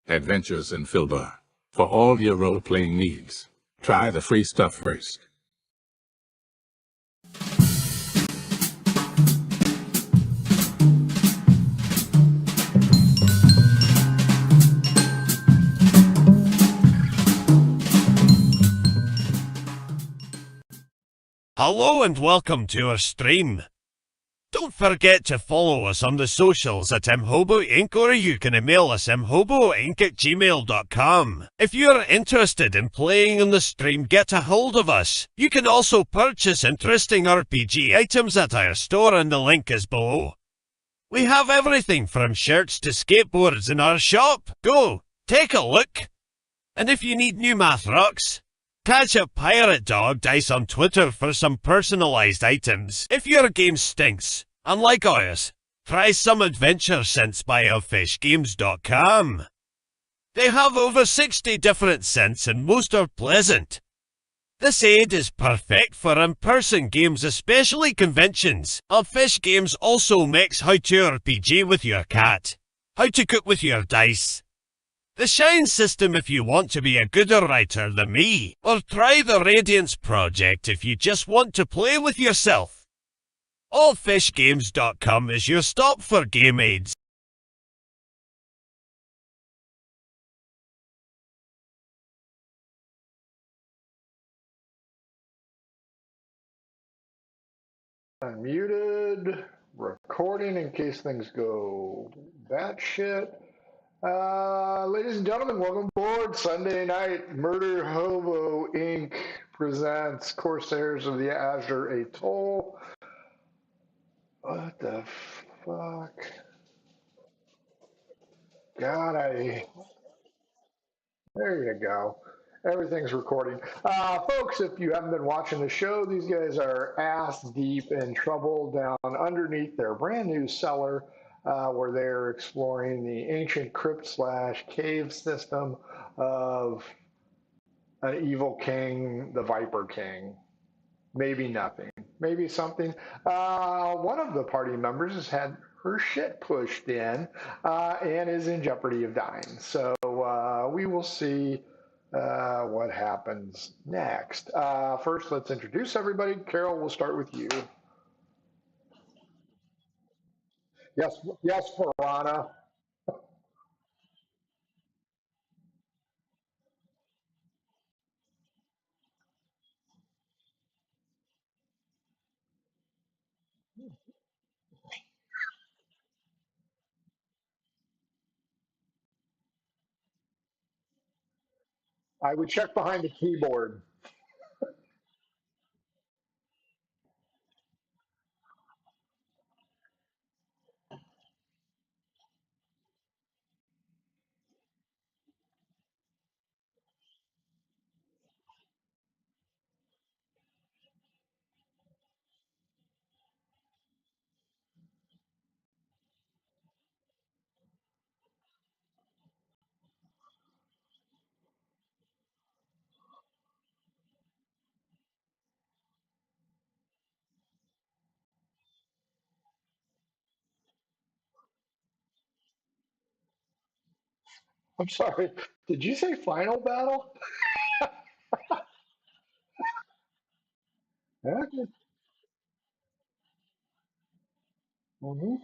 Adventures in Filbar. For all your role-playing needs, try the free stuff first. Hello and welcome to our stream. Don't forget to follow us on the socials at mhobo Inc. or you can email us mhoboinc@gmail.com. If you're interested in playing on the stream, get a hold of us. You can also purchase interesting RPG items at our store and the link is below. We have everything from shirts to skateboards in our shop. Go, take a look. And if you need new math rocks, catch a Pirate Dog Dice on Twitter for some personalised items. If your game stinks, unlike ours, try some adventure scents by elfishgames.com. They have over 60 different scents and most are pleasant. This aid is perfect for in-person games, especially conventions. Elfish Games also makes how to RPG with your cat, how to cook with your dice, the Shine system if you want to be a gooder writer than me, or try the Radiance project if you just want to play with yourself. Allfishgames.com is your stop for game aids. Unmuted, recording in case things go batshit. Ladies and gentlemen, welcome aboard. Sunday night, Murder Hobo Inc. presents Corsairs of the Azure Atoll. What the fuck? God, there you go. Everything's recording. Folks, if you haven't been watching the show, these guys are ass deep in trouble down underneath their brand new cellar where they're exploring the ancient crypt/cave system of an evil king, the Viper King. Maybe nothing, maybe something. One of the party members has had her shit pushed in and is in jeopardy of dying. So we will see what happens next. First, let's introduce everybody. Carol, we'll start with you. Yes, Piranha. I would check behind the keyboard. I'm sorry. Did you say final battle? Okay. Mhm.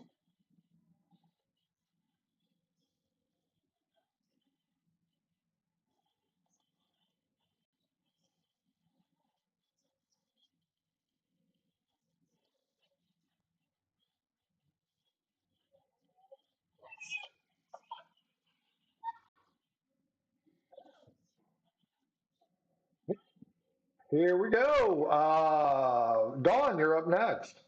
Here we go. Dawn, you're up next.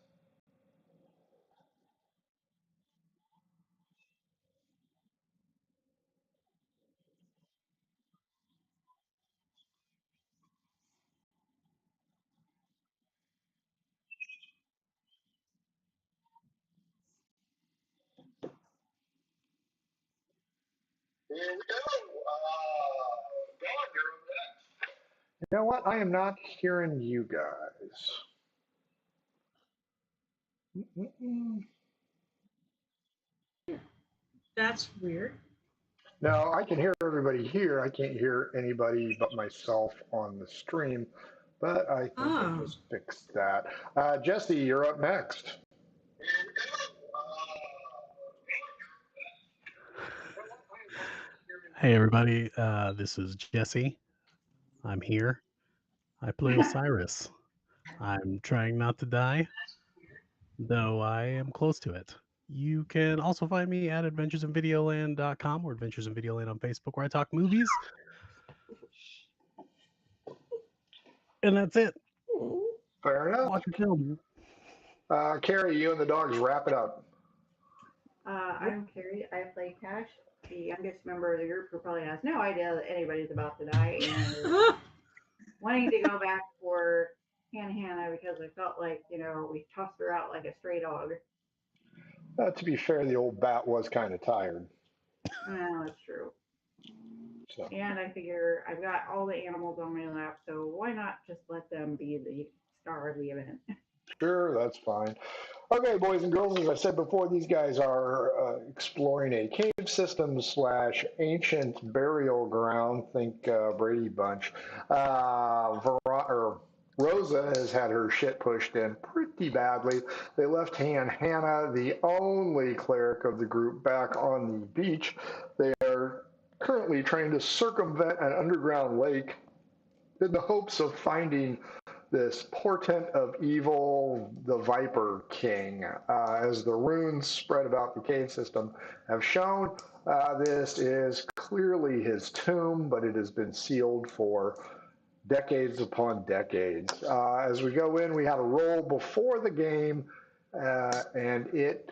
Here we go. Dawn, you're up next. You know what? I am not hearing you guys. Mm-mm. That's weird. No, I can hear everybody here. I can't hear anybody but myself on the stream, but I think I Oh, just fixed that. Jesse, you're up next. Hey everybody, this is Jesse. I'm here. I play Osiris. I'm trying not to die, though I am close to it. You can also find me at adventuresinvideoland.com or Adventures in Videoland on Facebook, where I talk movies. And that's it. Fair enough. Watch a film. Carrie, you and the dogs wrap it up. I'm Carrie. I play Cash, the youngest member of the group who probably has no idea that anybody's about to die and is wanting to go back for Hannah because I felt like, we tossed her out like a stray dog. To be fair, the old bat was kind of tired. Well, that's true. So. And I figure I've got all the animals on my lap, so why not just let them be the star of the event? Sure, that's fine. Okay, boys and girls, as I said before, these guys are exploring a cave system slash ancient burial ground. Think Brady Bunch. Rosa has had her shit pushed in pretty badly. They left Hannah, the only cleric of the group, back on the beach. They are currently trying to circumvent an underground lake in the hopes of finding this portent of evil, the Viper King. As the runes spread about the cave system have shown, this is clearly his tomb, but it has been sealed for decades upon decades. As we go in, we have a roll before the game, and it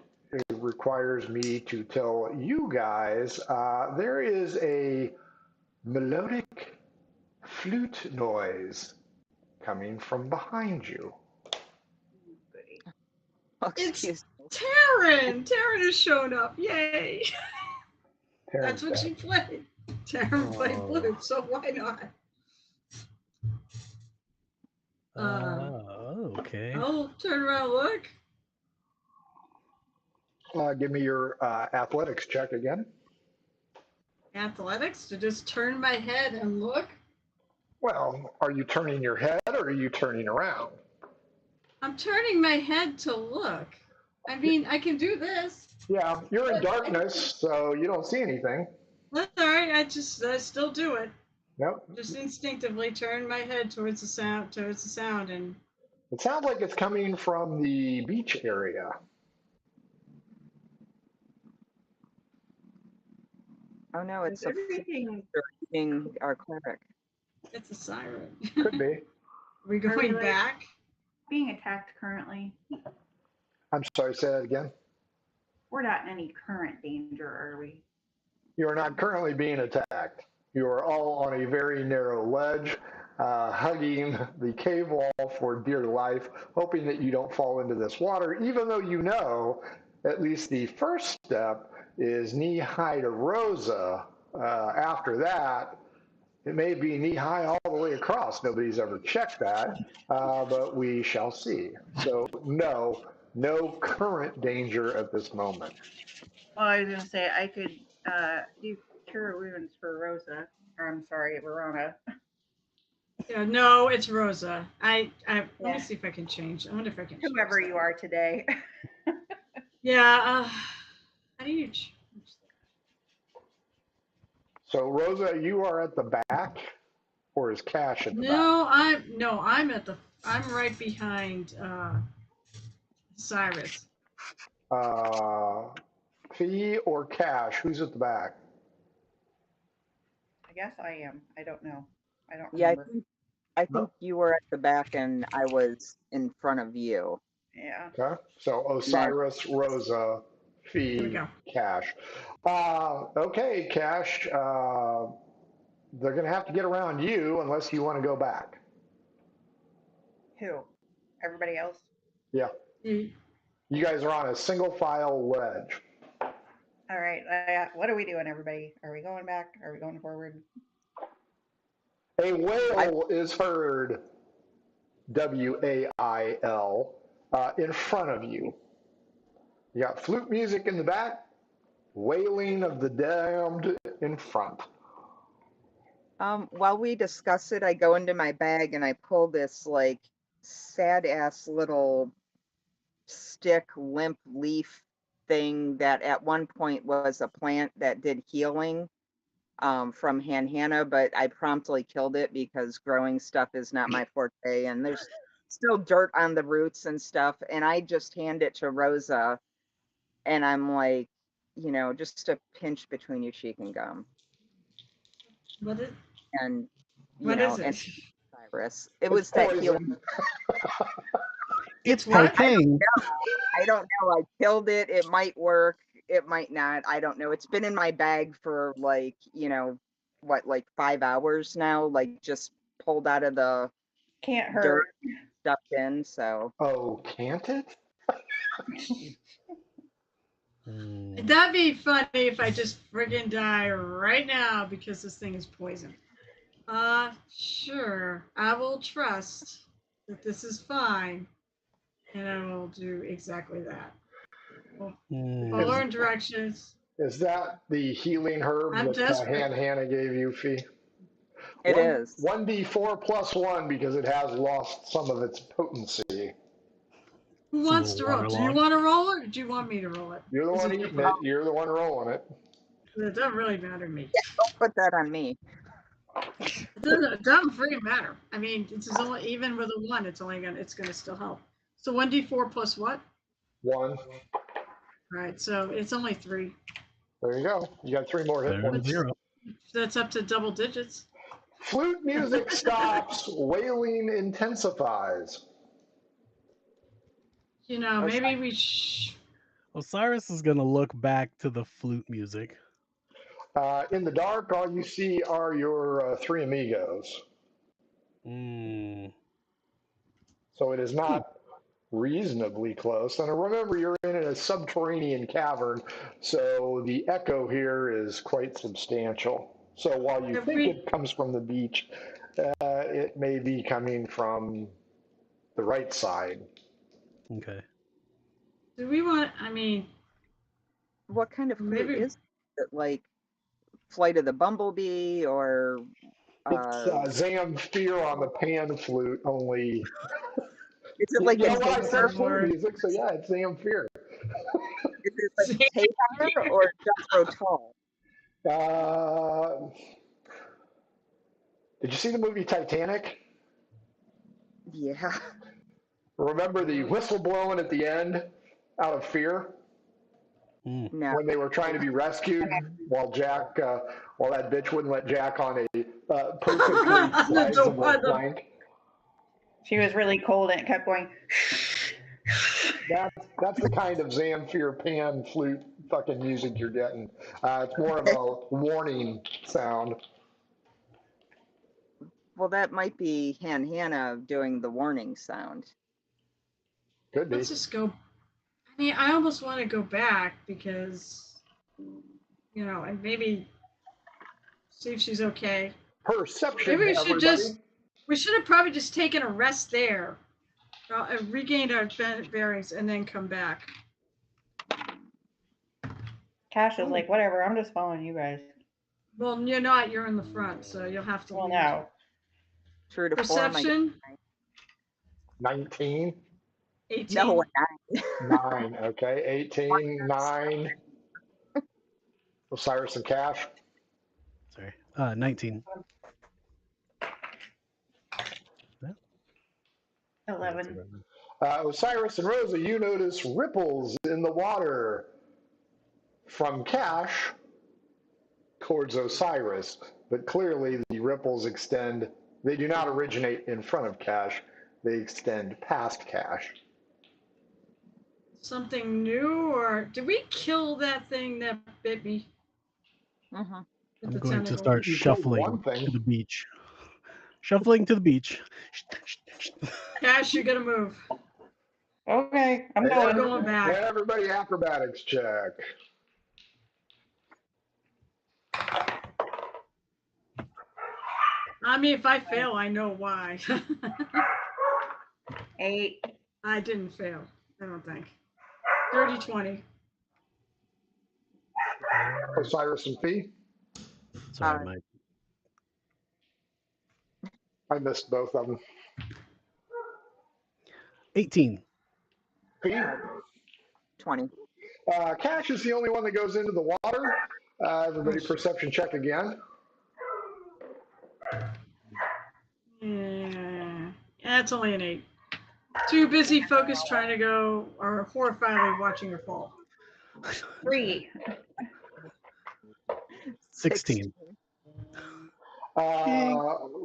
requires me to tell you guys there is a melodic flute noise coming from behind you. it's Excuse Taryn. Taryn has shown up. Yay. That's what she played. Taryn played flute, so why not? Okay. I'll turn around and look. Give me your athletics check again. Athletics to just turn my head and look. Well, are you turning your head or are you turning around? I'm turning my head to look. I mean, I can do this. Yeah, you're in darkness, so you don't see anything. That's all right. I still do it. Nope. Just instinctively turn my head towards the sound, and It sounds like it's coming from the beach area. Oh no, it's a everything being our cleric. it's a siren. Could be. Are we going back? being attacked currently? I'm sorry, say that again. We're not in any current danger, are we? You are not currently being attacked. You are all on a very narrow ledge, hugging the cave wall for dear life, hoping that you don't fall into this water, even though you know at least the first step is knee-high to Rosa. After that, it may be knee-high all the way across. Nobody's ever checked that, but we shall see. So no current danger at this moment. Well, I was going to say I could do cure wounds for Rosa. Or I'm sorry, Verona. Yeah, no, it's Rosa. Let Yeah. me see if I can change. I wonder if I can. Whoever you are today. Yeah. How do you change? So Rosa, you are at the back, or is Cash at the back? I'm right behind Cyrus. Fee or Cash, who's at the back? I guess I am. I don't know. I don't Yeah, remember. I think you were at the back and I was in front of you. Yeah. Okay, so Osiris, Rosa, Here we Fee, go. Cash. Okay, Cash, they're going to have to get around you unless you want to go back. Who? Everybody else? Yeah, Mm. you guys are on a single file ledge. All right. What are we doing, everybody? Are we going back? Are we going forward? A wail is heard, W-A-I-L, in front of you. You got flute music in the back, Wailing of the damned in front. While we discuss it, I go into my bag and I pull this like sad ass little stick limp leaf thing that at one point was a plant that did healing from Hannah, but I promptly killed it because growing stuff is not my forte, and there's still dirt on the roots and stuff. And I just hand it to Rosa, and I'm like, you know, just a pinch between your cheek and gum. And you know, is it? and Cyrus, it was that healing. It's what? cocaine. I don't know. I killed it. It might work. It might not. I don't know. It's been in my bag for like, you know, what, like 5 hours now, like just pulled out of the Can't dirt, hurt. stuffed in. So Oh, can't it? That'd be funny if I just friggin' die right now because this thing is poison. Sure. I will trust that this is fine, and I will do exactly that. We'll learn directions. Is that the healing herb I'm that desperate. Hannah gave you, Fee? it is. 1d4 plus 1 because it has lost some of its potency. Who wants to roll? Do you want to roll it, or do you want me to roll it? You're the one eating it. You're the one rolling it. It doesn't really matter to me. Don't put that on me. It doesn't freaking matter. I mean, it's only, even with a 1, it's gonna still help. So 1d4 plus what? 1. All right, so it's only 3. There you go. You got 3 more hit points. 0. That's up to double digits. Flute music stops. Wailing intensifies. You know, maybe we. Osiris is gonna look back to the flute music. In the dark, all you see are your 3 amigos. So it is not reasonably close. And remember, you're in a subterranean cavern, so the echo here is quite substantial. So while you think it comes from the beach, it may be coming from the right side. Okay. Do we want? I mean, what kind of flute is it? Like Flight of the Bumblebee or? It's Zamfir on the pan flute only. Is it like you a know what? I said taper? flute music, so yeah, it's Zamfir. Is it like taper or Jethro Tull? Did you see the movie Titanic? Yeah. Remember the whistle blowing at the end out of fear? No. When they were trying to be rescued while while that bitch wouldn't let Jack on a perfectly sizable plank. She was really cold and it kept going. That's the kind of Zamfir pan flute fucking music you're getting. It's more of a warning sound. Well, that might be Hannah doing the warning sound. Could be. Let's just go. I mean, I almost want to go back because, you know, and maybe see if she's okay. Perception. Maybe we should have probably just taken a rest there, regained our bearings, and then come back. Cash is like, whatever, I'm just following you guys. Well, you're not. You're in the front, so you'll have to. Well, now. True to Perception. 19. 18. No, 9. Okay, 18, 9. Osiris and Cash. Sorry, 19. 11. Osiris and Rosa, you notice ripples in the water from Cash towards Osiris, but clearly the ripples extend. They do not originate in front of Cash. They extend past Cash. Something new, or did we kill that thing that bit me? Uh-huh. I'm going to start shuffling to the beach. Shuffling to the beach. Cash, you're gonna move. Okay, I'm going back. Everybody acrobatics check. I mean, if I fail, I know why. 8. I didn't fail, I don't think. 30, 20. Osiris and Fee. Sorry, Uh, Mike. I missed both of them. 18. Fee. 20. Cash is the only one that goes into the water. Everybody perception check again. Yeah, that's only an 8. Too busy focused trying to go, or horrifiedly watching her fall. 3. 16.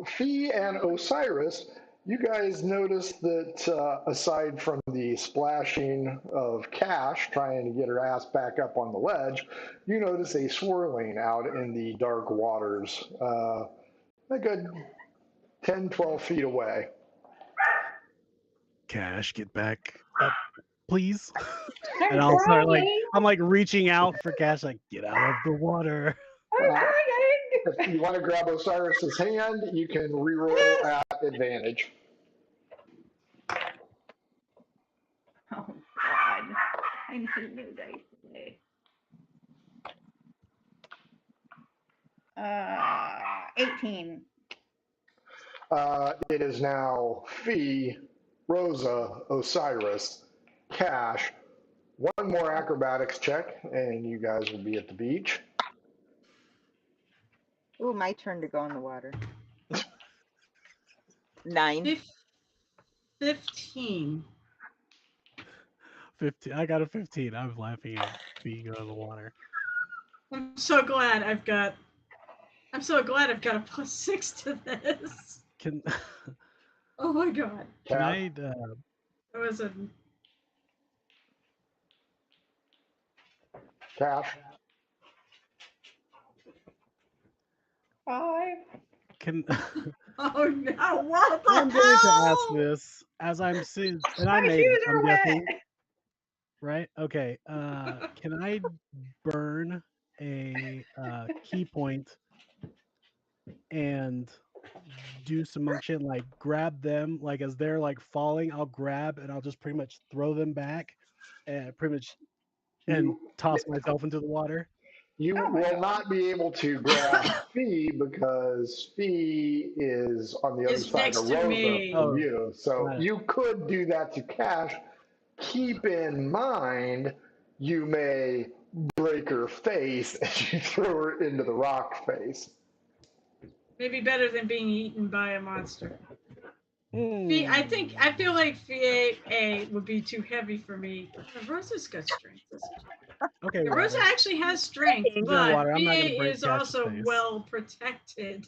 Fee and Osiris, you guys notice that aside from the splashing of Cash trying to get her ass back up on the ledge, you notice a swirling out in the dark waters, a good 10, 12 feet away. Cash, get back up, please. And I'll start like, I'm like reaching out for Cash, like, get out of the water. If you want to grab Osiris's hand, you can reroll at advantage. Oh, God. I need new dice today. 18. It is now Fee, Rosa, Osiris, Cash. One more acrobatics check, and you guys will be at the beach. Ooh, my turn to go in the water. 9. 15. 15. I got a 15. I was laughing at being out of the water. I'm so glad I've got a +6 to this. Can Oh my god. can I It was a Cash. 5. can oh no, what the I'm going to ask hell? this as I'm seeing, and I My made it, shoes are I'm wet. guessing. Right? Okay. Can I burn a key point and do some monk shit, like grab them, like as they're like falling, I'll grab and I'll just pretty much throw them back and pretty much and toss myself into the water. You Oh my will God. not be able to grab Fee because Fee is on the other Is side next of to Rosa me. from Oh, you. So got it. you could do that to Cash. Keep in mind, you may break her face as you throw her into the rock face. Maybe better than being eaten by a monster. Hmm. I feel like FA would be too heavy for me. Rosa's got strength. Okay, Yeah, Rosa water. actually has strength, Into the but water. I'm not gonna VA break is Cash's also face. well protected.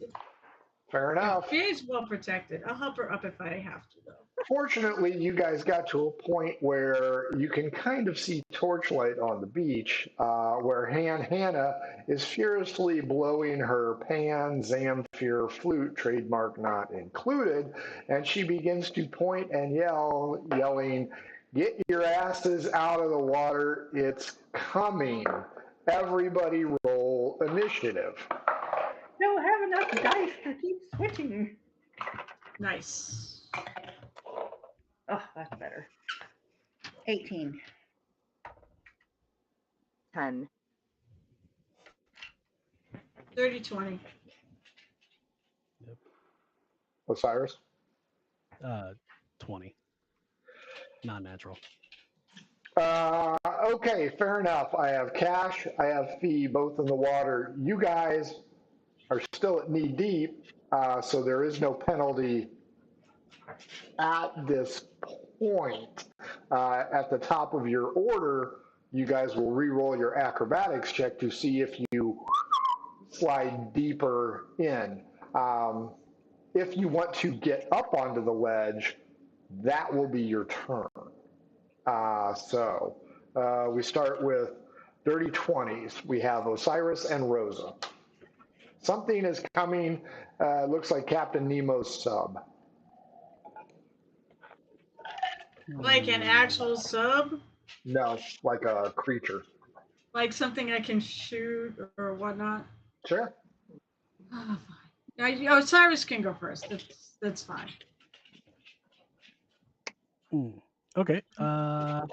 Fair enough. VA is well protected. I'll help her up if I have to, though. Fortunately, you guys got to a point where you can kind of see torchlight on the beach, where Hannah is furiously blowing her pan, Zamfir flute, trademark not included, and she begins to point and yelling, "Get your asses out of the water, it's coming. Everybody roll initiative." Don't have enough dice to keep switching. Nice. Oh, that's better. 18. 10. 30-20. Osiris? 20. Non-natural. Okay, fair enough. I have Cash, I have Fee, both in the water. You guys are still at knee deep, so there is no penalty at this point. At the top of your order, you guys will re-roll your acrobatics check to see if you slide deeper in. If you want to get up onto the ledge, that will be your turn. So we start with dirty 20s. We have Osiris and Rosa. Something is coming. Looks like Captain Nemo's sub. Like an actual sub? No, like a creature. Like something I can shoot or whatnot? Sure. Oh, fine. Now, Cyrus can go first. That's fine. Okay. How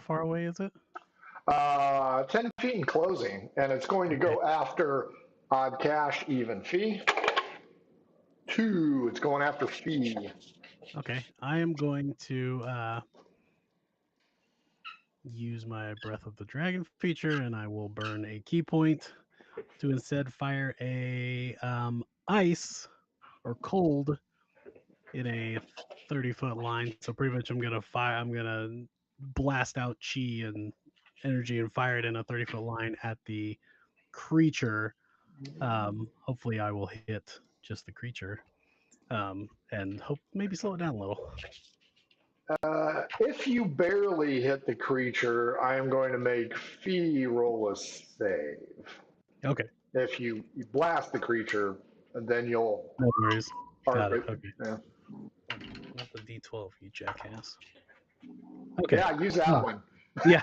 far away is it? 10 feet in closing, and it's going to go after odd cash, even fee. 2, it's going after fee. Okay, I am going to use my Breath of the Dragon feature, and I will burn a key point to instead fire a ice or cold in a 30-foot line. So pretty much I'm gonna blast out chi and energy and fire it in a 30-foot line at the creature. Hopefully I will hit just the creature. And hope maybe slow it down a little. If you barely hit the creature, I am going to make fee roll a save. Okay. If you blast the creature, then you'll. No worries. Got it. Or, Okay. yeah. Not the D12, you jackass. Okay. Yeah, use that one. Yeah.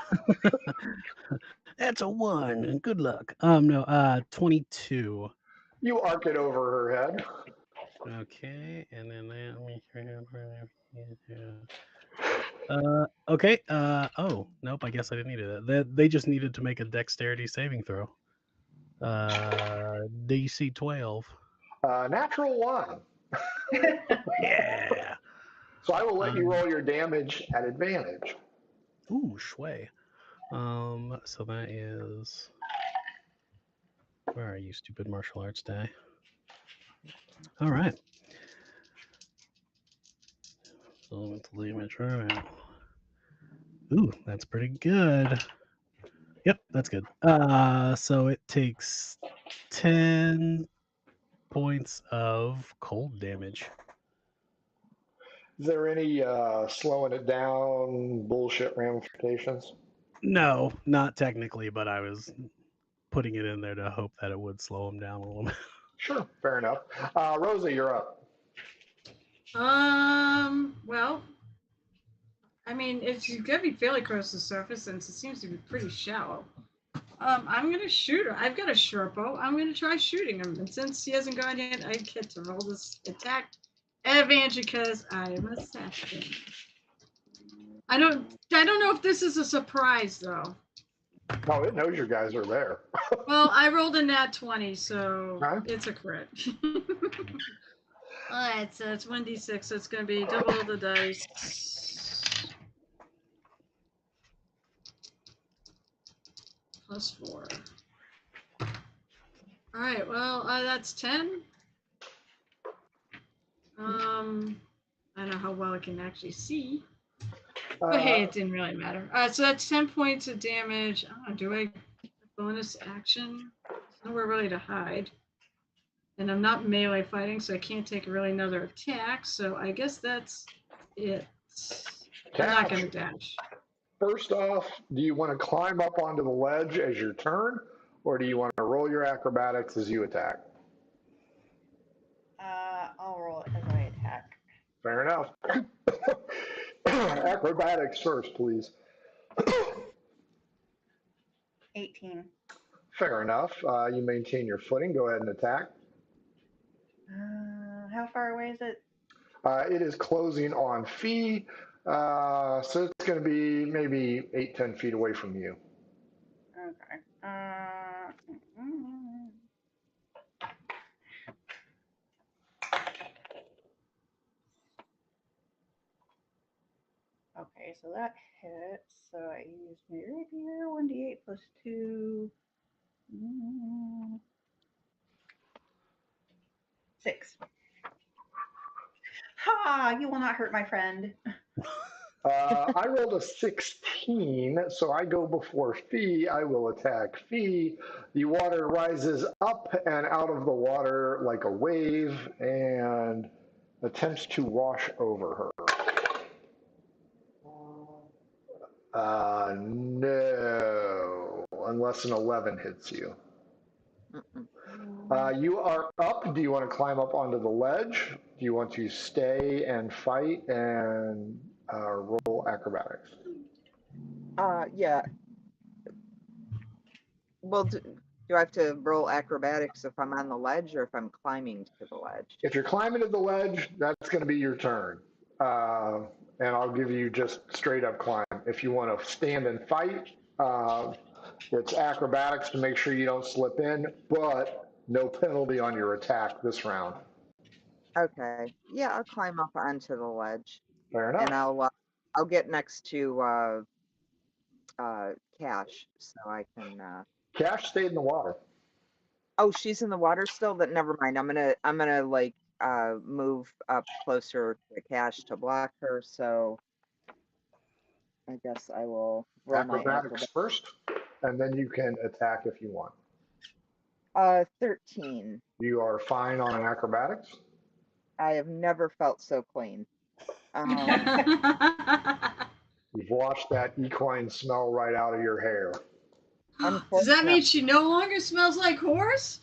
That's a 1. Good luck. No, 22. You arc it over her head. Okay, and then okay. Oh, nope. I guess I didn't need it. They just needed to make a dexterity saving throw. DC 12. Natural 1. Yeah. So I will let you roll your damage at advantage. Ooh, shway. So that is. Where are you, stupid martial arts die? All right. So it's damage. All right. Ooh, that's pretty good. Yep, that's good. So it takes 10 points of cold damage. Is there any slowing it down bullshit ramifications? No, not technically, but I was putting it in there to hope that it would slow him down a little bit. Sure, fair enough. Rosa, you're up. Well, I mean, it's gonna be fairly close to the surface since it seems to be pretty shallow. I'm gonna shoot her. I've got a Sherpo. I'm gonna try shooting him, and since he hasn't gone yet, I get to roll this attack advantage because I am assassin. I don't know if this is a surprise though. No, it knows you guys are there. Well, I rolled a nat 20, so Huh? it's a crit. All right, so it's 1d6, so it's going to be double the dice. +4. All right, well, that's 10. I don't know how well I can actually see. But hey, it didn't really matter. So that's 10 points of damage. Do I bonus action? There's nowhere really to hide. And I'm not melee fighting, so I can't take really another attack. So I guess that's it. I'm not going to dash. First off, do you want to climb up onto the ledge as your turn, or do you want to roll your acrobatics as you attack? I'll roll it as I attack. Fair enough. Acrobatics first, please. 18. Fair enough. You maintain your footing. Go ahead and attack. How far away is it? It is closing on fee, so it's going to be maybe 8-10 feet away from you. Okay. Okay, so that hits. So I used my rapier, 1d8 plus 2. 6. Ha! You will not hurt my friend. I rolled a 16, so I go before fee. I will attack fee. The water rises up and out of the water like a wave and attempts to wash over her. No, unless an 11 hits you. You are up. Do you want to climb up onto the ledge? Do you want to stay and fight and roll acrobatics? Yeah. Well, do I have to roll acrobatics if I'm on the ledge or if I'm climbing to the ledge? If you're climbing to the ledge, that's going to be your turn. And I'll give you just straight up climb. If you want to stand and fight, It's acrobatics to make sure you don't slip in, but no penalty on your attack this round. Okay. Yeah, I'll climb up onto the ledge, Fair and enough. I'll get next to Cash, so I can. Cash stayed in the water. Oh, she's in the water still. But never mind. I'm gonna like move up closer to Cash to block her. So I guess I will roll my Acrobatics acrobat. first, and then you can attack if you want. 13. You are fine on an acrobatics. I have never felt so clean. You've washed that equine smell right out of your hair. Does that mean Unfortunately, she no longer smells like horse?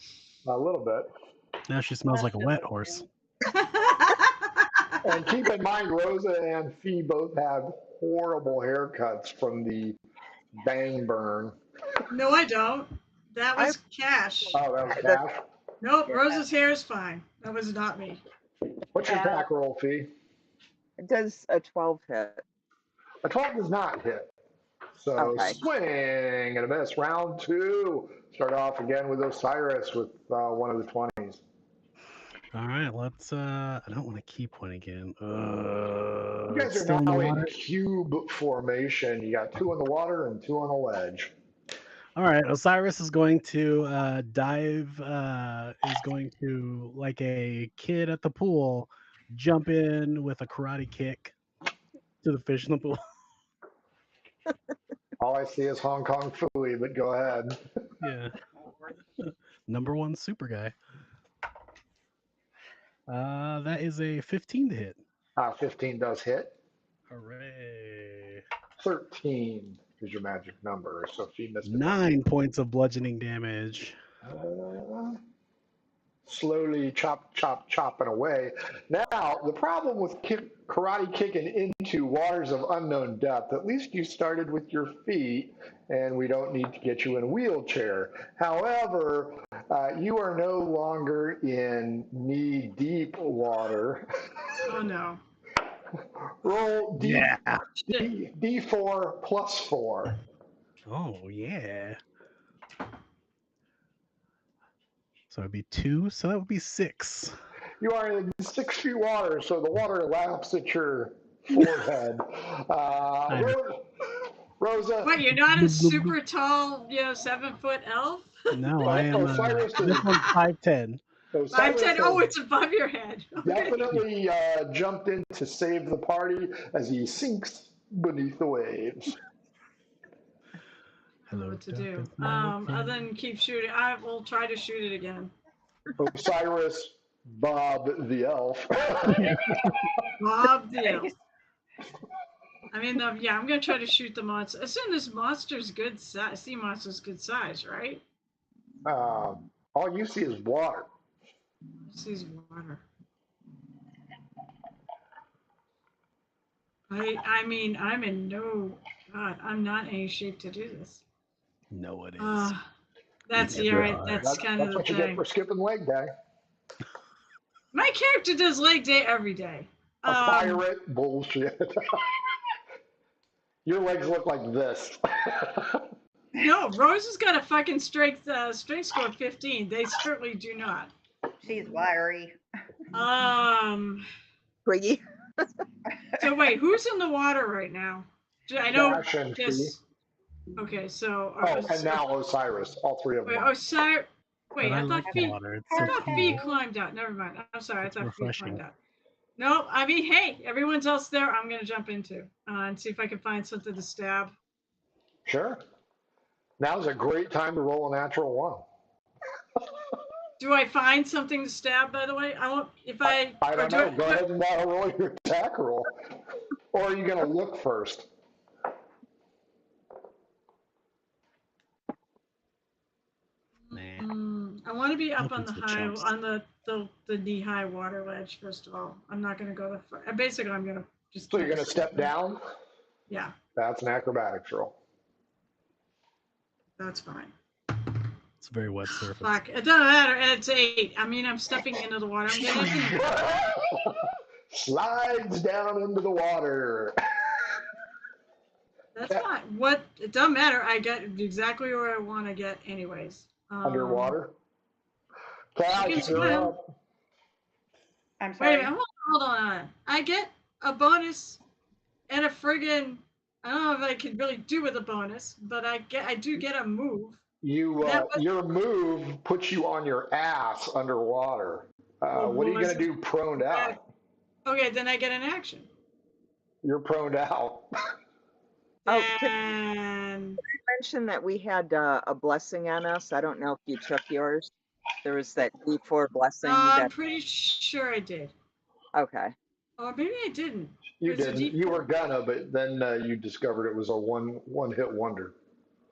A little bit. Now she smells like a wet horse. And keep in mind, Rosa and Fee both have horrible haircuts from the bang burn. No, I don't. That was Cash. Oh, that was That's- Cash. Nope, Yeah. Rosa's hair is fine. That was not me. What's your Yeah. attack roll, Fee? it does a 12 hit. A 12 does not hit. So Okay. swing and a miss. Round 2. Start off again with Osiris with one of the 20s. All right, let's. I don't want to keep one again. You guys are Still in the now in water. cube formation. You got 2 on the water and 2 on the ledge. All right, Osiris is going to dive. Is going to, like a kid at the pool, jump in with a karate kick to the fish in the pool. All I see is Hong Kong Phooey, but go ahead. Yeah. Number 1 super guy. That is a 15 to hit. 15 does hit. Hooray. 13 is your magic number. So if you missed it. 9 points of bludgeoning damage. Slowly chopping away. Now, the problem with karate kicking into waters of unknown depth, at least you started with your feet, and we don't need to get you in a wheelchair. However, you are no longer in knee-deep water. Oh no. Roll Yeah. D4 plus 4. Oh, yeah. So it'd be 2, so that would be 6. You are in 6 feet water, so the water laps at your forehead. Rosa. What, you're not a super tall, 7-foot elf? No, I am. Osiris This is- one's 5'10". I said, oh, has it's above your head. Okay. definitely jumped in to save the party as he sinks beneath the waves. Hello, What to do? darkness, my old Other friend. than keep shooting, I will try to shoot it again. Osiris, Bob the elf. Bob the elf. I mean, yeah, I'm gonna try to shoot the monster. Assume this monster's good size. Sea monster's good size, right? All you see is water. Sees water. I mean, I'm in no. God, I'm not in any shape to do this. No, it is. That's You right. are. That's kind of That's the what you get thing. for skipping leg day. My character does leg day every day. A pirate bullshit. Your legs look like this. No, Rose has got a fucking strength score of 15. They certainly do not. She's wiry. Twiggy. So wait, who's in the water right now? I know. Cash and Fee. Okay, so. Oh, and now Osiris. All 3 of Wait, them. Osiris. Wait, But I I thought like Fee. water. It's I so thought cool. Fee climbed out. Never mind. I'm sorry. It's I thought Fee refreshing. climbed out. No, I mean, hey, everyone's else there. I'm gonna jump into and see if I can find something to stab. Sure. Now's a great time to roll a natural 1. Do I find something to stab? By the way, I won't. If I. I or don't do know. Go ahead and roll your attack roll. Or are you going to look first? Nah. I want to be up on Nothing's the for high, chumps. on the knee-high water ledge. First of all, I'm not going to go that far. Basically, I'm going to just. So you're going to step down? Yeah, That's an acrobatics roll. that's fine. It's a very wet surface. Fuck, it doesn't matter. It's 8. I mean, I'm stepping into the water. I'm getting. Slides down into the water. That's fine. What? It doesn't matter. I get exactly where I want to get, anyways. Underwater. She Cash, can you're swim. up. I'm Wait a sorry. minute. Hold on. I get a bonus and a friggin'. I don't know if I can really do with a bonus, but I do get a move. Your move puts you on your ass underwater. What are you going to do proned out? Okay, then I get an action. You're proned out. Oh, And mention that we had a blessing on us. I don't know if you took yours. There was that D4 blessing. I'm pretty sure I did. Okay. Or maybe I didn't. You It's a didn't. You D4. were gonna, but then you discovered it was a one hit wonder.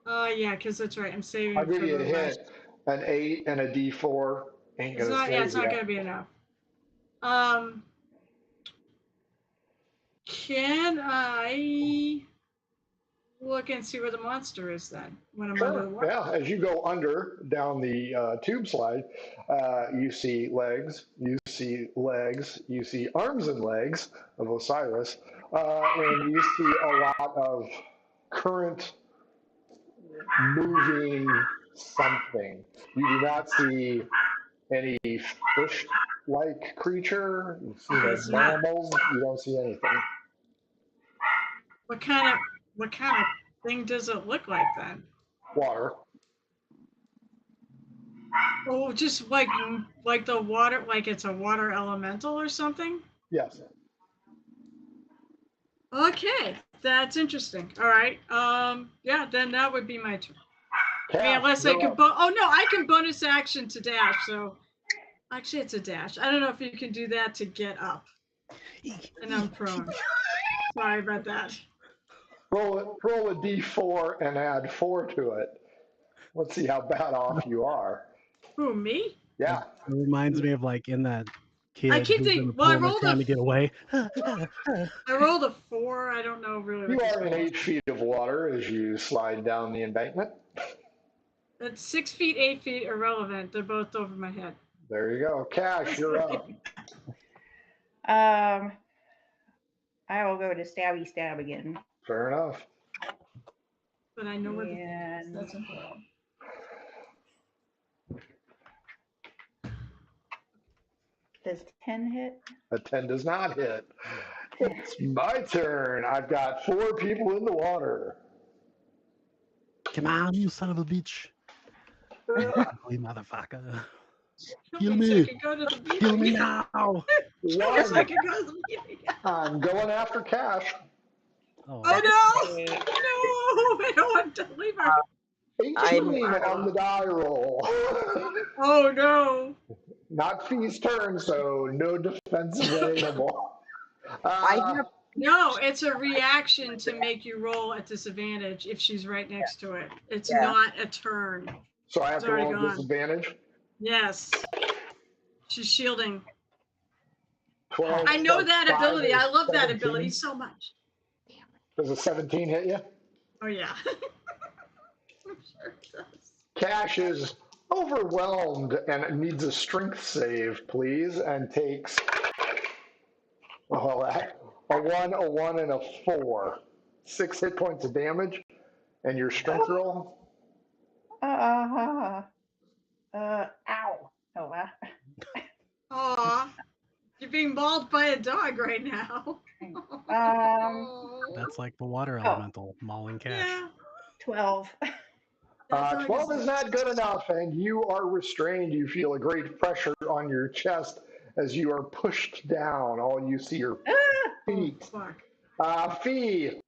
Oh, yeah, because that's right. I'm saving I'll it give for you the a last. hint. An 8 and a D4 ain't It's gonna not. Yeah, save it's not you. gonna be enough. Can I look and see where the monster is then when I'm under the Sure. water? Yeah. As you go under down the tube slide, you see legs. You see legs. You see arms and legs of Osiris, and you see a lot of current moving something. You do not see any fish-like creature. Okay, so not Mammals. You don't see anything. what kind of thing does it look like then? Water. Oh, just like the water, like it's a water elemental or something. Yes. Okay, that's interesting. All right. Yeah, then that would be my turn. I mean, unless I can. Oh no, I can bonus action to dash. So actually, it's a dash. I don't know if you can do that to get up. And I'm prone. Sorry about that. Roll a d4 and add 4 to it. Let's see how bad off you are. Who, me? Yeah. It reminds me of like in that kid I keep who's in thinking. the Well, I pool and rolled trying to get away. I rolled a 4. I don't know really You what this are in was. 8 feet of water as you slide down the embankment. That's 6 feet, 8 feet, irrelevant. They're both over my head. There you go. Cash, you're up. I will go to stabby stab again. Fair enough. But I know where the And that's important. does 10 hit? A 10 does not hit. It's my turn. I've got 4 people in the water. Come on, you son of a bitch. Holy motherfucker. Kill me. So I can go to the Kill me meeting. now. So I can go to the meeting. I'm going after Cash. Oh no! No! I don't want to leave her. 18 on the die roll. Oh no! Not Fee's turn, so no defense available. No, it's a reaction to make you roll at disadvantage if she's right next to it. It's not a turn. So I have It's to roll already a gone. disadvantage? Yes. She's shielding. 12 I know plus that 5 ability. is I love that 17. ability so much. Does a 17 hit you? Oh yeah. I'm sure it does. Cash is overwhelmed and needs a strength save, please, and takes a 1, and a 4. 6 hit points of damage, and your strength roll? Ow. Oh, wow. Aw. You're being mauled by a dog right now. That's like the water elemental mauling Cash. Yeah. 12. 12 is not good enough, and you are restrained. You feel a great pressure on your chest as you are pushed down. All you see are feet. Fee,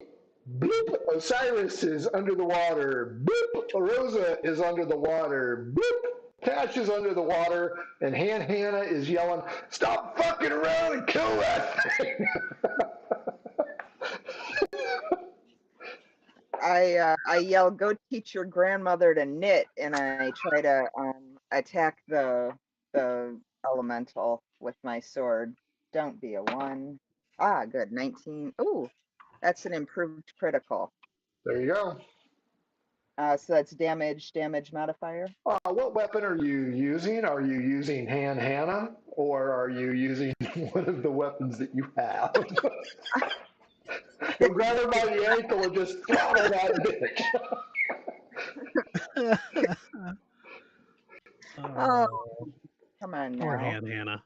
bloop, Osiris is under the water. Bloop, Rosa is under the water. Bloop, Cash is under the water, and Hannah is yelling, "Stop fucking around and kill that thing!" I yell, "Go teach your grandmother to knit," and I try to attack the elemental with my sword. Don't be a 1. Ah, good. 19. Ooh, that's an improved critical. There you go. So that's damage modifier. What weapon are you using? Are you using Hannah, or are you using one of the weapons that you have? He'll grab her by the ankle and just throttle that bitch. Oh, come on Poor now. Hannah.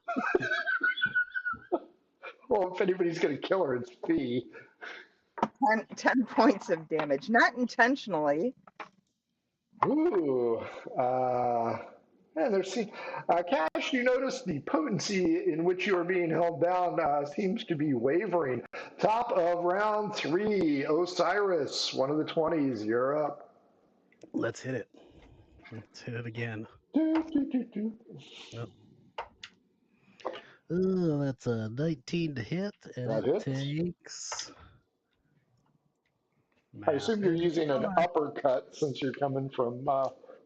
Well, if anybody's going to kill her, it's Fee. 10 points of damage, not intentionally. Ooh. And Cash, you notice the potency in which you are being held down seems to be wavering. Top of round 3, Osiris, one of the 20s. You're up. Let's hit it. Let's hit it again. Yep. Oh, that's a 19 to hit, and That it hits. takes. I assume you're Math is using an hard. uppercut since you're coming from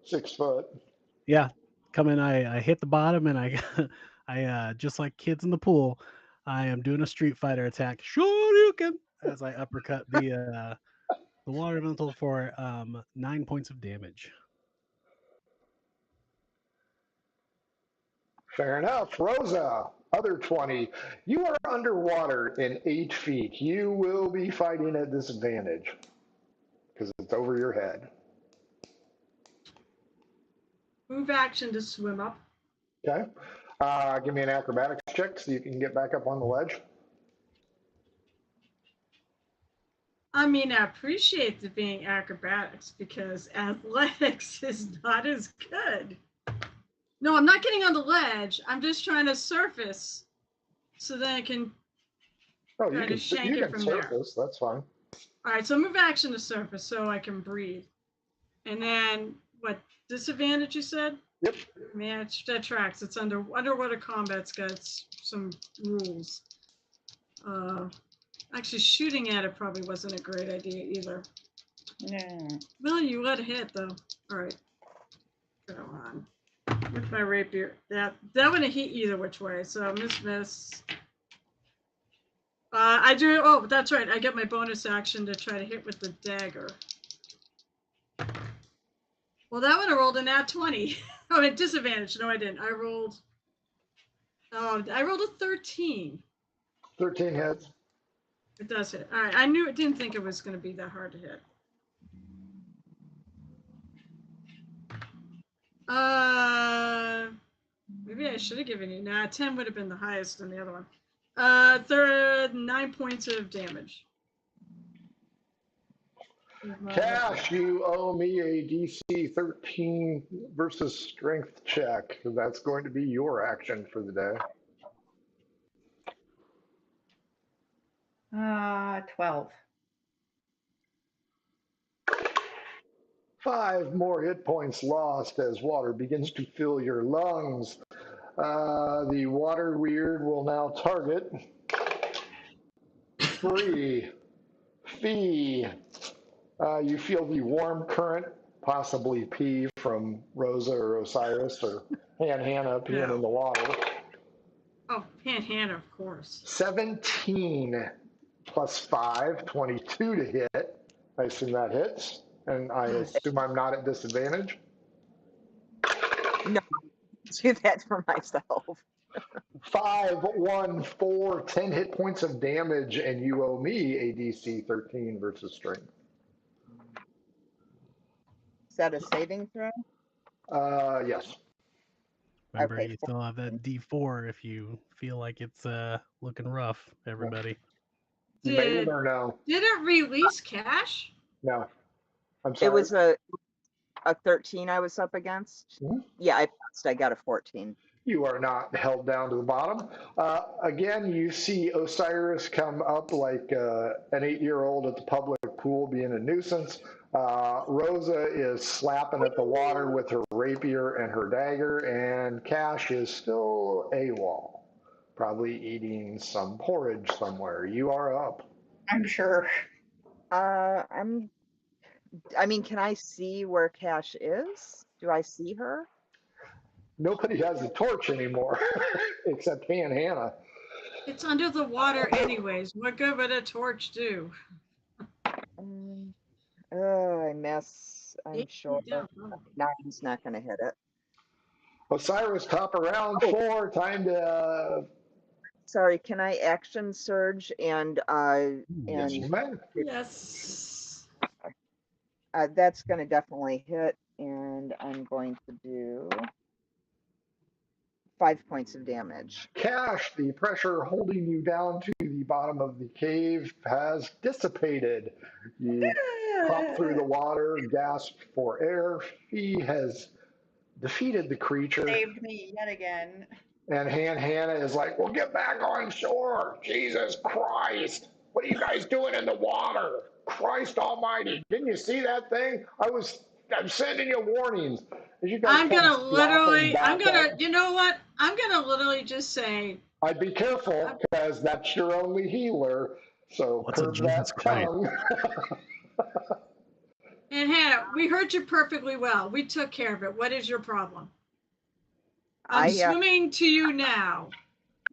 6 foot. Yeah, I hit the bottom, and I just like kids in the pool, I am doing a Street Fighter attack. Shoryuken as I uppercut the water elemental for 9 points of damage. Fair enough. Rosa, other 20. You are underwater in 8 feet. You will be fighting at disadvantage because it's over your head. Move action to swim up. Okay. Give me an acrobatics check so you can get back up on the ledge. I mean, I appreciate the being acrobatics because athletics is not as good. No, I'm not getting on the ledge. I'm just trying to surface so that I can Oh, try to shank it from there. surface. That's fine. All right, so move action to surface so I can breathe. And then, what, disadvantage you said? Yep. Man, that tracks. It's underwater combat's got some rules. Actually, shooting at it probably wasn't a great idea either. No. Well, you let it hit, though. All right. Go on. With my rapier. That would have hit either which way, so miss. I do. Oh, that's right. I get my bonus action to try to hit with the dagger. Well, that one I rolled a nat 20. Oh, at disadvantage. No, I didn't. I rolled a 13. 13 hits. It does hit. All right. Didn't think it was going to be that hard to hit. Maybe I should have given you. Nah, 10 would have been the highest than the other one. 9 points of damage. Cash, you owe me a DC 13 versus strength check. That's going to be your action for the day. 12. 5 more hit points lost as water begins to fill your lungs. The water weird will now target Fee. You feel the warm current, possibly pee from Rosa or Osiris or Hannah peeing in the water. Oh, Hannah, of course. 17 plus 5, 22 to hit. I assume that hits. And I assume I'm not at disadvantage. No, do that for myself. 5, 1, 4, 10 hit points of damage, and you owe me a DC 13 versus strength. Is that a saving throw? Yes. Remember, Okay. you still have that D4 if you feel like it's looking rough, everybody. You made it or no? Did it release cash? No. I'm sorry. It was a 13 I was up against. Mhm. Yeah, I passed. I got a 14. You are not held down to the bottom. Again, you see Osiris come up like an 8-year-old at the public pool being a nuisance. Rosa is slapping at the water with her rapier and her dagger, and Cash is still AWOL, probably eating some porridge somewhere. You are up. I'm sure. Can I see where Cash is? Do I see her? Nobody has a torch anymore except Hannah. It's under the water anyways. What good would a torch do? I miss. I'm sure. Yeah. 9's not going to hit it. Osiris, top of round 4. Time to sorry, can I action surge and Yes, you may. Yes. that's going to definitely hit, and I'm going to do 5 points of damage. Cash, the pressure holding you down to the bottom of the cave has dissipated. You pop through the water, gasp for air. Fee has defeated the creature, Saved me yet again. and Hannah is like, "Well, get back on shore! Jesus Christ! What are you guys doing in the water? Christ Almighty! Didn't you see that thing? I'm sending you warnings." As you guys I'm come gonna slopping literally, back up, you know what? I'm gonna literally just say, I'd be careful because that's your only healer. So What's a curb Jesus that Christ? tongue. and Hannah, we heard you perfectly well. We took care of it. What is your problem? I'm swimming to you now.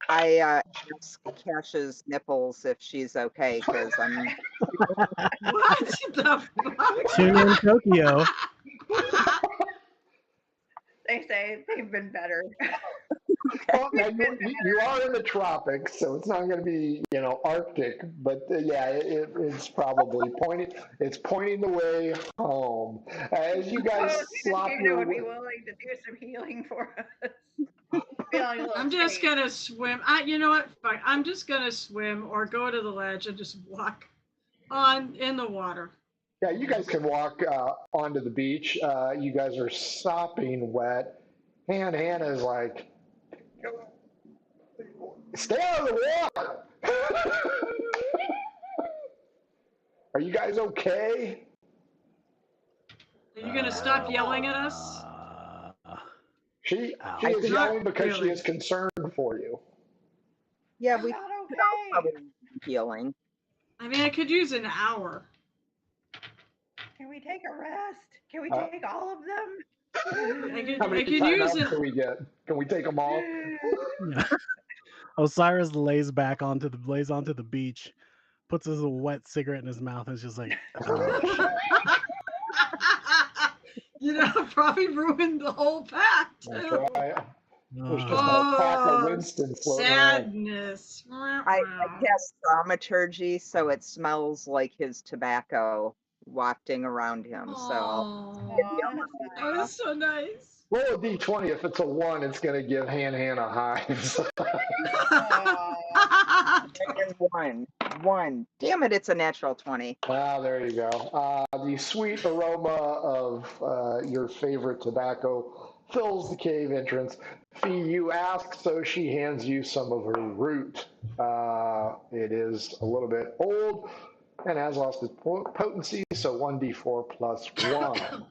I ask Cash's nipples if she's okay, because I'm. What the fuck? Tune in Tokyo. They say they've been better. Well, now you are in the tropics, so it's not going to be Arctic, but yeah, it's probably pointing. It's pointing the way home as you guys slop you your would be way. willing to do some healing for us. Feeling a little I'm just skinny. gonna swim. You know what? Fuck. I'm just gonna swim or go to the ledge and just walk on in the water. Yeah, you guys can walk onto the beach. You guys are sopping wet. Hannah is like, "Stay out of the water." Are you guys okay? Are you gonna stop yelling at us? She Ow. is yelling because she really. is concerned for you. Yeah, I'm we not could okay. all probably use healing. I mean, I could use an hour. Can we take a rest? Can we take all of them? How many I could use timeouts it. can we get? Can we take them all? Yeah. Osiris lays onto the beach, puts his wet cigarette in his mouth, and is just like, oh, Probably ruined the whole pack That's too. right. There's just oh. a pack of Winston floating around. Sadness. I cast thaumaturgy, so it smells like his tobacco wafting around him. So Oh, that was so nice. Roll a d20. If it's a 1, it's going to give Hannah hives. one. Damn it! It's a natural 20. There you go. The sweet aroma of your favorite tobacco fills the cave entrance. Fee, you ask, so she hands you some of her root. It is a little bit old and has lost its potency, so 1d4 plus 1.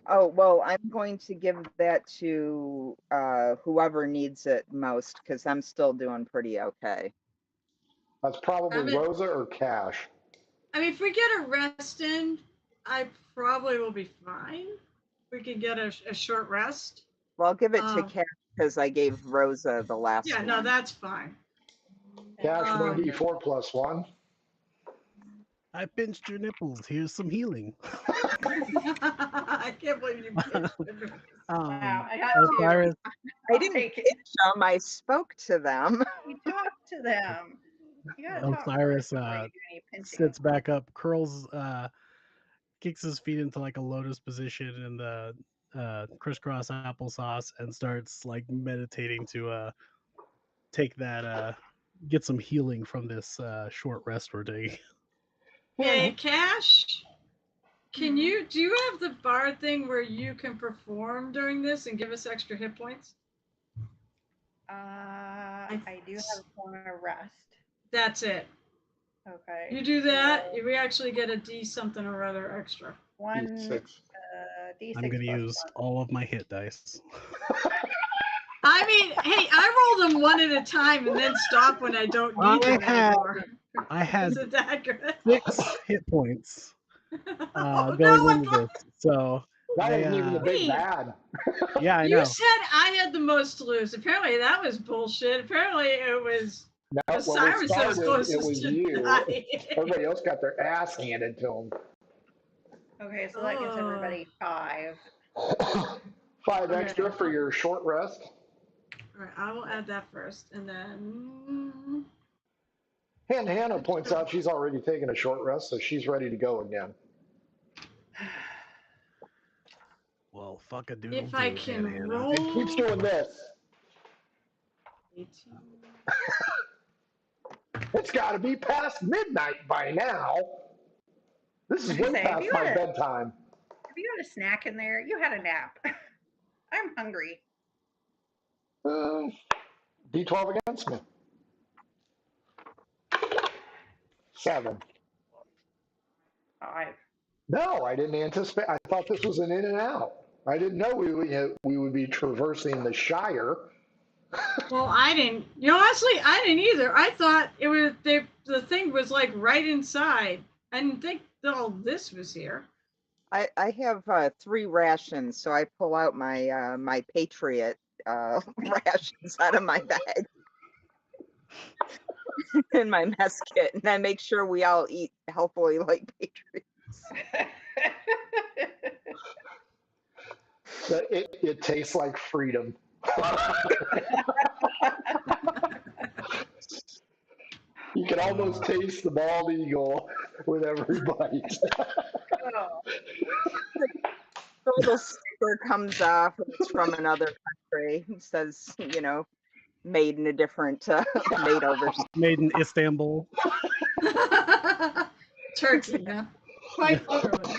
Oh well, I'm going to give that to whoever needs it most, because I'm still doing pretty okay. That's probably Rosa or Cash. I mean, if we get a rest in, I probably will be fine. We can get a short rest. Well, I'll give it to Cash because I gave Rosa the last one. Yeah, no, that's fine. Cash 1d4 plus 1. I pinched your nipples. Here's some healing. I can't believe you pinched them. Wow, I got Osiris, I didn't pinch them. I spoke to them. You talked to them. You gotta talk Osiris first before you do any pinching. sits back up, curls, kicks his feet into like a lotus position in the crisscross applesauce, and starts like meditating to take that get some healing from this short rest we're taking. Hey, Cash, do you have the bard thing where you can perform during this and give us extra hit points? I do have a form of rest. That's it. Okay. You do that, we actually get a D something or other extra. D6. D6 I'm gonna use 1. all of my hit dice. I mean, hey, I roll them one at a time and then stop when I don't need them anymore. I had Is it that good? 6 hit points Oh, going no, into this. So That wasn't even the big bad. yeah, I You know. said I had the most to lose. Apparently that was bullshit. Apparently it was No, when Osiris it that was started, closest it was to you. dying. Everybody else got their ass handed to them. Okay, so that gives everybody 5. 5 extra for your short rest. All right, I will add that first, and then Hannah points out she's already taken a short rest, so she's ready to go again. Well, fuck a doodle if I doo, can Hannah. roll. And keeps doing this. 18. It's got to be past midnight by now. This is I was way gonna say, past my bedtime. If you had a snack in there, you had a nap. I'm hungry. D12 against me. 7. 5. No, I didn't anticipate. I thought this was an in and out. I didn't know we would be traversing the Shire. Well, I didn't. Honestly, I didn't either. I thought it was the thing was like right inside. I didn't think that all this was here. I have 3 rations, so I pull out my my Patriot rations out of my bag in my mess kit, and I make sure we all eat healthily like Patriots. It tastes like freedom. You can almost taste the bald eagle with every bite. The little sticker comes off, and it's from another country. It says, made in a different, made overseas. Made in Istanbul. Turkey, huh? Quite literally.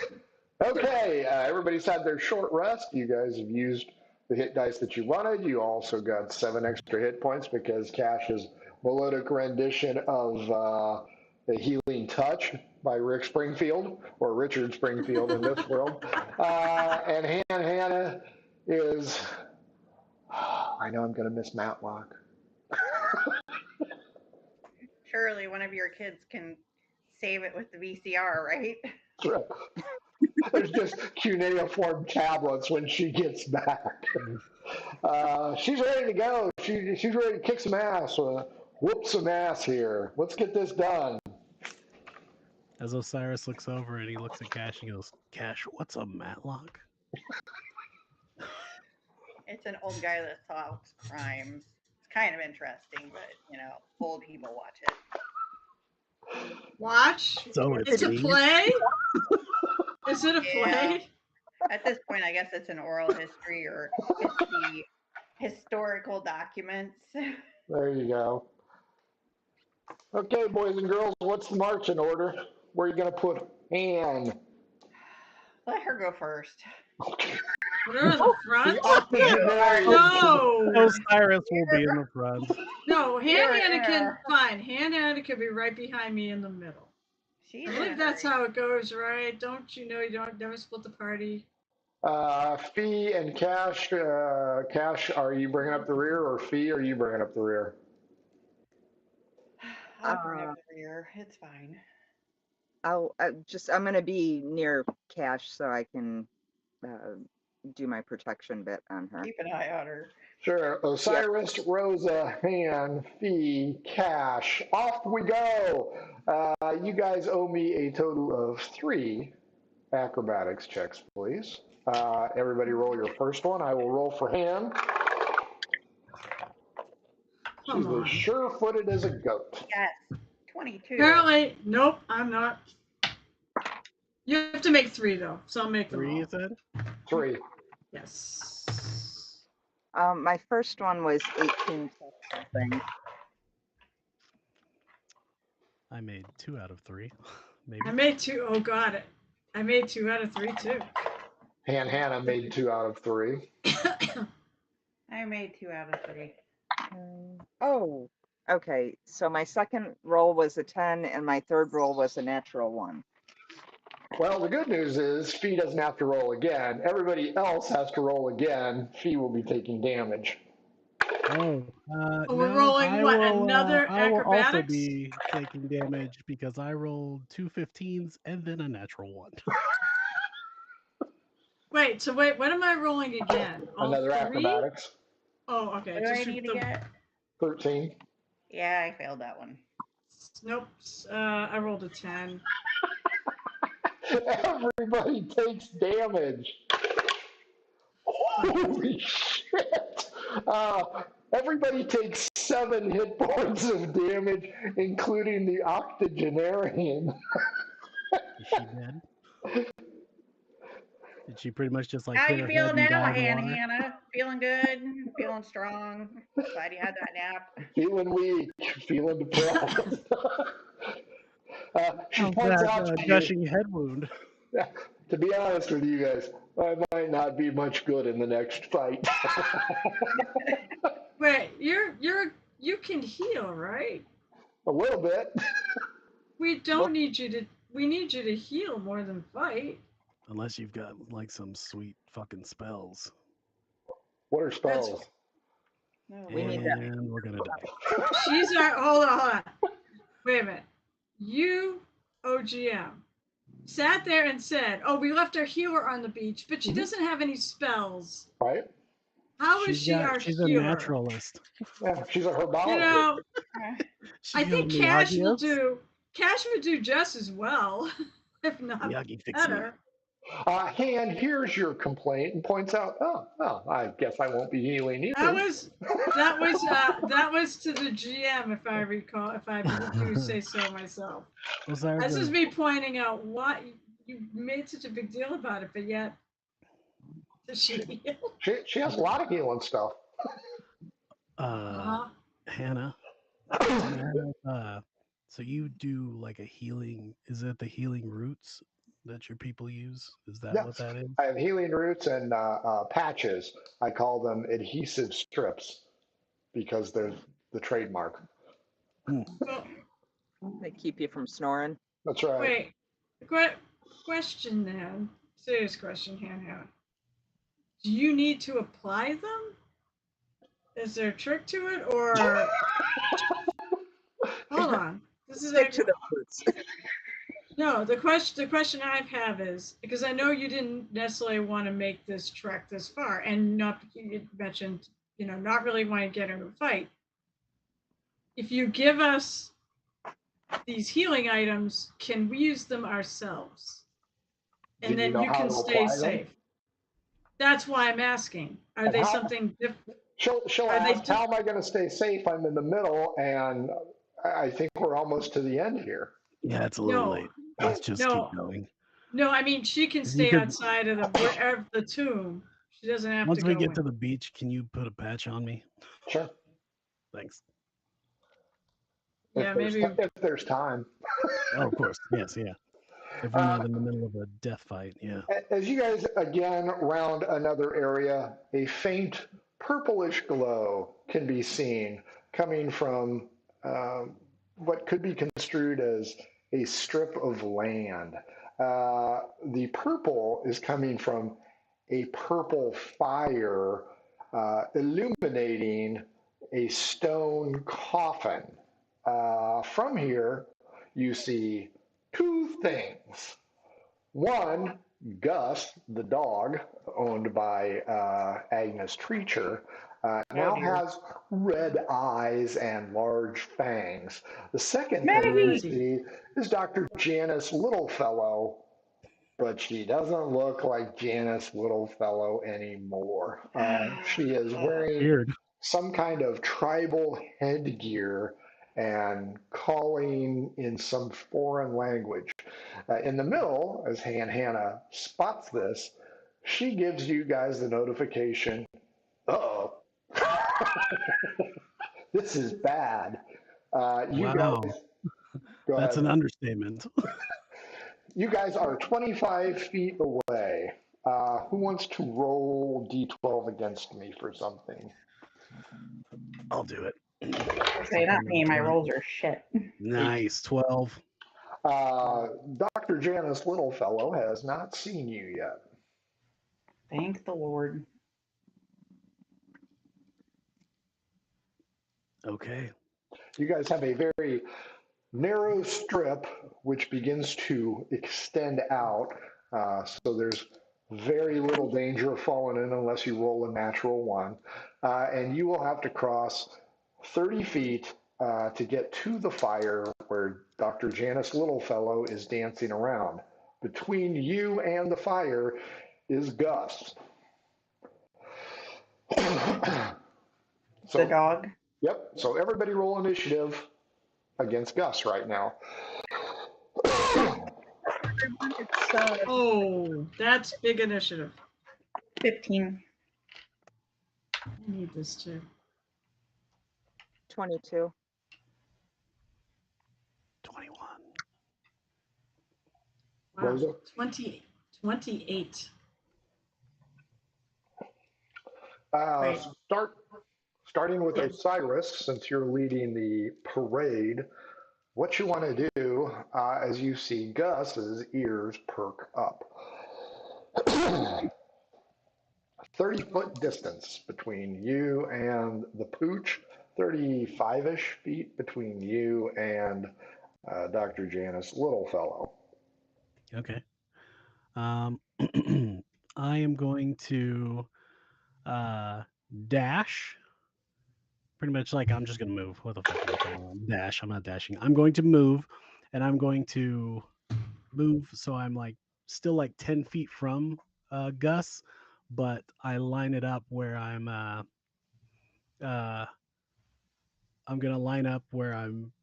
Okay, everybody's had their short rest. You guys have used the hit dice that you wanted. You also got 7 extra hit points because Cash's melodic rendition of the Healing Touch by Rick Springfield, or Richard Springfield in this world. And Hannah is, I know I'm going to miss Matlock. Surely one of your kids can save it with the VCR, right? There's just cuneiform tablets when she gets back. She's ready to go. She's ready to kick some ass, whoop some ass here. Let's get this done. As Osiris looks over and he looks at Cash and goes, Cash, what's a matlock? It's an old guy that solves crimes. It's kind of interesting, but old people watch it. Watch? So It's a play? Is it a play? At this point, I guess it's an oral history, or it's the historical documents. There you go. Okay, boys and girls, what's the marching order? Where are you going to put Anne? Let her go first. Put her in the front? No! Osiris will be in the front. No, Hannah can, fine. Hannah can be right behind me in the middle. I believe that's how it goes, right? Don't you know you don't never split the party? Fee and Cash. Cash, are you bringing up the rear, or Fee, are you bringing up the rear? I'll bring up the rear. It's fine. I'm going to be near Cash so I can do my protection bit on her. Keep an eye on her. Sure. Osiris, yep. Rosa, Han, Fee, Cash. Off we go. You guys owe me a total of 3 acrobatics checks, please. Everybody roll your first one. I will roll for Han. She's as sure-footed as a goat. Yes. 22. Apparently, nope, I'm not. You have to make 3 though, so I'll make them 3, all. you said? 3. Yes. My first one was 18 something. I made 2 out of 3. Maybe. I made 2. Oh, got it. I made 2 out of 3 too. Hannah made 2 out of 3. I made 2 out of 3. Oh, okay. So my second roll was a 10, and my third roll was a natural 1. Well, the good news is Fee doesn't have to roll again. Everybody else has to roll again. Fee will be taking damage. Oh, we're rolling another I will acrobatics? also be taking damage because I rolled 2 15s and then a natural 1. Wait, what am I rolling again? Another 3? Acrobatics. Oh, okay. What do I need to get? 13. Yeah, I failed that one. Nope. I rolled a 10. Everybody takes damage. Holy shit. Everybody takes 7 hit points of damage, including the octogenarian. Is she dead? Did she pretty much just like How hit you her head feeling and now, die in water? Hannah? Feeling good? Feeling strong? Glad you had that nap. Feeling weak, feeling depressed. She How's points that out to you, gushing head wound? to be honest with you guys, I might not be much good in the next fight. Wait, you can heal, right? A little bit. We don't need you to. We need you to heal more than fight. Unless you've got like some sweet fucking spells. What are That's spells? No, We need that. And we're gonna die. she's our. Hold on. Wait a minute. You, OGM, sat there and said, "Oh, we left our healer on the beach, but she Mhm. doesn't have any spells. Right? How is she our She's a healer?" naturalist. Yeah, she's a You herbologist. know, She I healed think Cash will Miyagi's. do. Cash would do just as well, if not Miyagi fix me. better. Han hears your complaint and points out, oh, I guess I won't be healing either. That was to the GM, if I recall, if I do say so myself. Osiris, This is me pointing out why you made such a big deal about it, but yet does she heal? She has a lot of healing stuff. Uh-huh. Hannah, do you have, so you do like a healing, is it the healing roots that your people use? Is that what Yes, that is? I have healing roots and patches. I call them adhesive strips because they're the trademark. Well, They keep you from snoring. That's right. wait. Question then. Serious question, Hannah. Do you need to apply them? Is there a trick to it, or hold on? This is Stick to the roots. no. The question I have is because I know you didn't necessarily want to make this trek this far, and not you mentioned not really want to get into a fight. If you give us these healing items, can we use them ourselves? Do And you then know you how can to stay apply them? safe. That's why I'm asking. Are And they how- something different? She'll Are they ask, how am I going to stay safe? I'm in the middle, and I think we're almost to the end here. Yeah, it's a little No, late. Let's just keep going. no. I mean, she can If you stay could, outside of the tomb. She doesn't have once to we go get in. to the beach, can you put a patch on me? Sure. Thanks. Yeah, maybe. If there's time. Oh, of course. Yes, yeah. If we're not in the middle of a death fight, yeah. As you guys again round another area, a faint purplish glow can be seen coming from what could be construed as a strip of land. The purple is coming from a purple fire illuminating a stone coffin. From here, you see 2 things. One, Gus, the dog owned by Agnes Treacher, now has red eyes and large fangs. The second thing you see is Dr. Janice Littlefellow, but she doesn't look like Janice Littlefellow anymore. She is wearing Weird. some kind of tribal headgear and calling in some foreign language. In the middle, as Hannah spots this, she gives you guys the notification, uh-oh, this is bad. You Wow. guys, go That's ahead. an understatement. You guys are 25 feet away. Who wants to roll d12 against me for something? I'll do it. Okay, not me. My rolls are shit. Nice. 12. Dr. Janice Littlefellow has not seen you yet. Thank the Lord. Okay. You guys have a very narrow strip which begins to extend out. So there's very little danger of falling in unless you roll a natural 1. And you will have to cross 30 feet to get to the fire where Dr. Janice Littlefellow is dancing around. Between you and the fire is Gus. The dog. Yep. So everybody roll initiative against Gus right now. It's Oh, that's big initiative. 15. I need this too. 22. 21. Wow. Rosa? 28. Right. Starting with Yes. Osiris, since you're leading the parade, what you want to do as you see Gus's ears perk up. 30-foot distance between you and the pooch, 35-ish feet between you and Dr. Janice Littlefellow. Okay. I am going to dash. Pretty much like I'm just gonna move. What the fuck am I talking about? Dash. I'm not dashing. I'm going to move, and I'm going to move so I'm like still like 10 feet from Gus, but I line it up where I'm gonna line up where I'm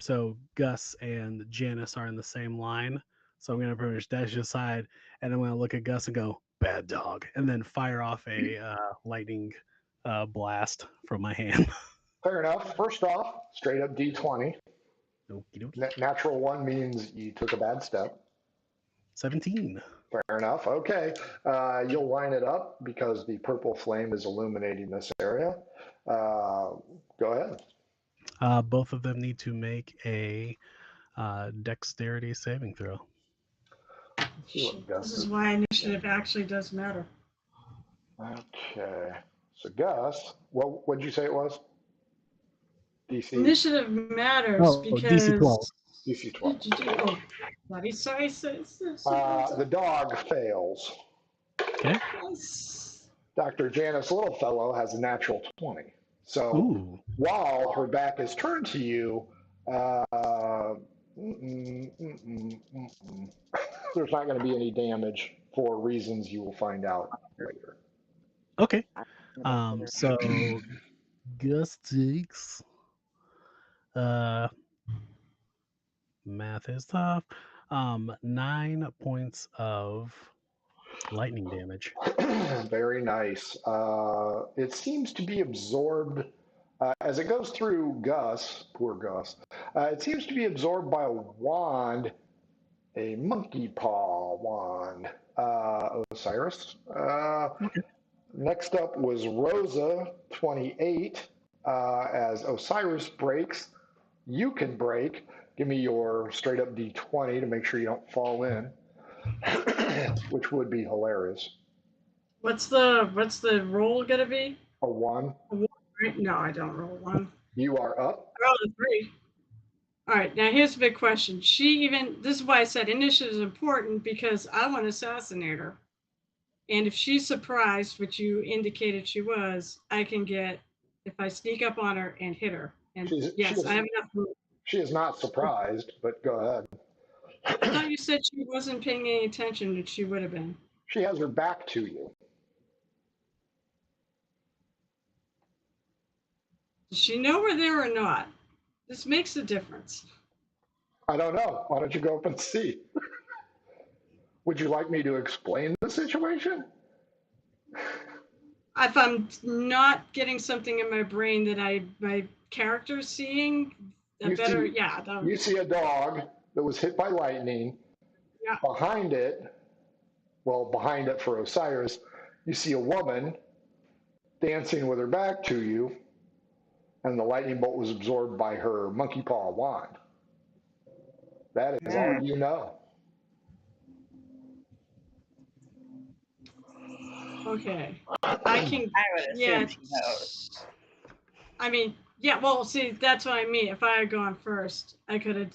so Gus and Janice are in the same line. So I'm gonna pretty much dash aside, and I'm gonna look at Gus and go, "Bad dog," and then fire off a lightning blast from my hand. Fair enough. First off, straight up D20. Okie dokie. Natural one means you took a bad step. 17. Fair enough. Okay. You'll line it up because the purple flame is illuminating this area. Go ahead. Both of them need to make a dexterity saving throw. See what Gus This is why initiative actually does matter. Okay. So Gus, what did you say it was? DC. Initiative matters Oh, because DC 12. DC 12. Oh, bloody sorry. The dog fails. Okay. Dr. Janice Littlefellow has a natural 20. So Ooh. while her back is turned to you, there's not going to be any damage for reasons you will find out later. Okay. So Gus takes math is tough. 9 points of lightning damage. Very nice. It seems to be absorbed as it goes through Gus, poor Gus. It seems to be absorbed by a wand, a monkey paw wand. Osiris. Okay. Next up was Rosa, 28. As Osiris breaks, you can break. Give me your straight up D20 to make sure you don't fall in, which would be hilarious. What's the roll gonna be? A 1. No, I don't roll 1. You are up. I rolled a 3. All right, now here's the big question. This is why I said initiative is important because I want to assassinate her. And if she's surprised, which you indicated she was, I can get, if I sneak up on her and hit her. And yes, I have enough room. She is not surprised, but go ahead. I thought you said she wasn't paying any attention, but she would have been. She has her back to you. Does she know we're there or not? This makes a difference. I don't know. Why don't you go up and see? Would you like me to explain the situation? If I'm not getting something in my brain that my character's seeing, you see a dog that was hit by lightning. Yeah. Behind it for Osiris, you see a woman dancing with her back to you, and the lightning bolt was absorbed by her monkey paw wand. That is all you know. Okay. I would assume she knows. I mean, yeah, well, see, that's what I mean. If I had gone first, I could have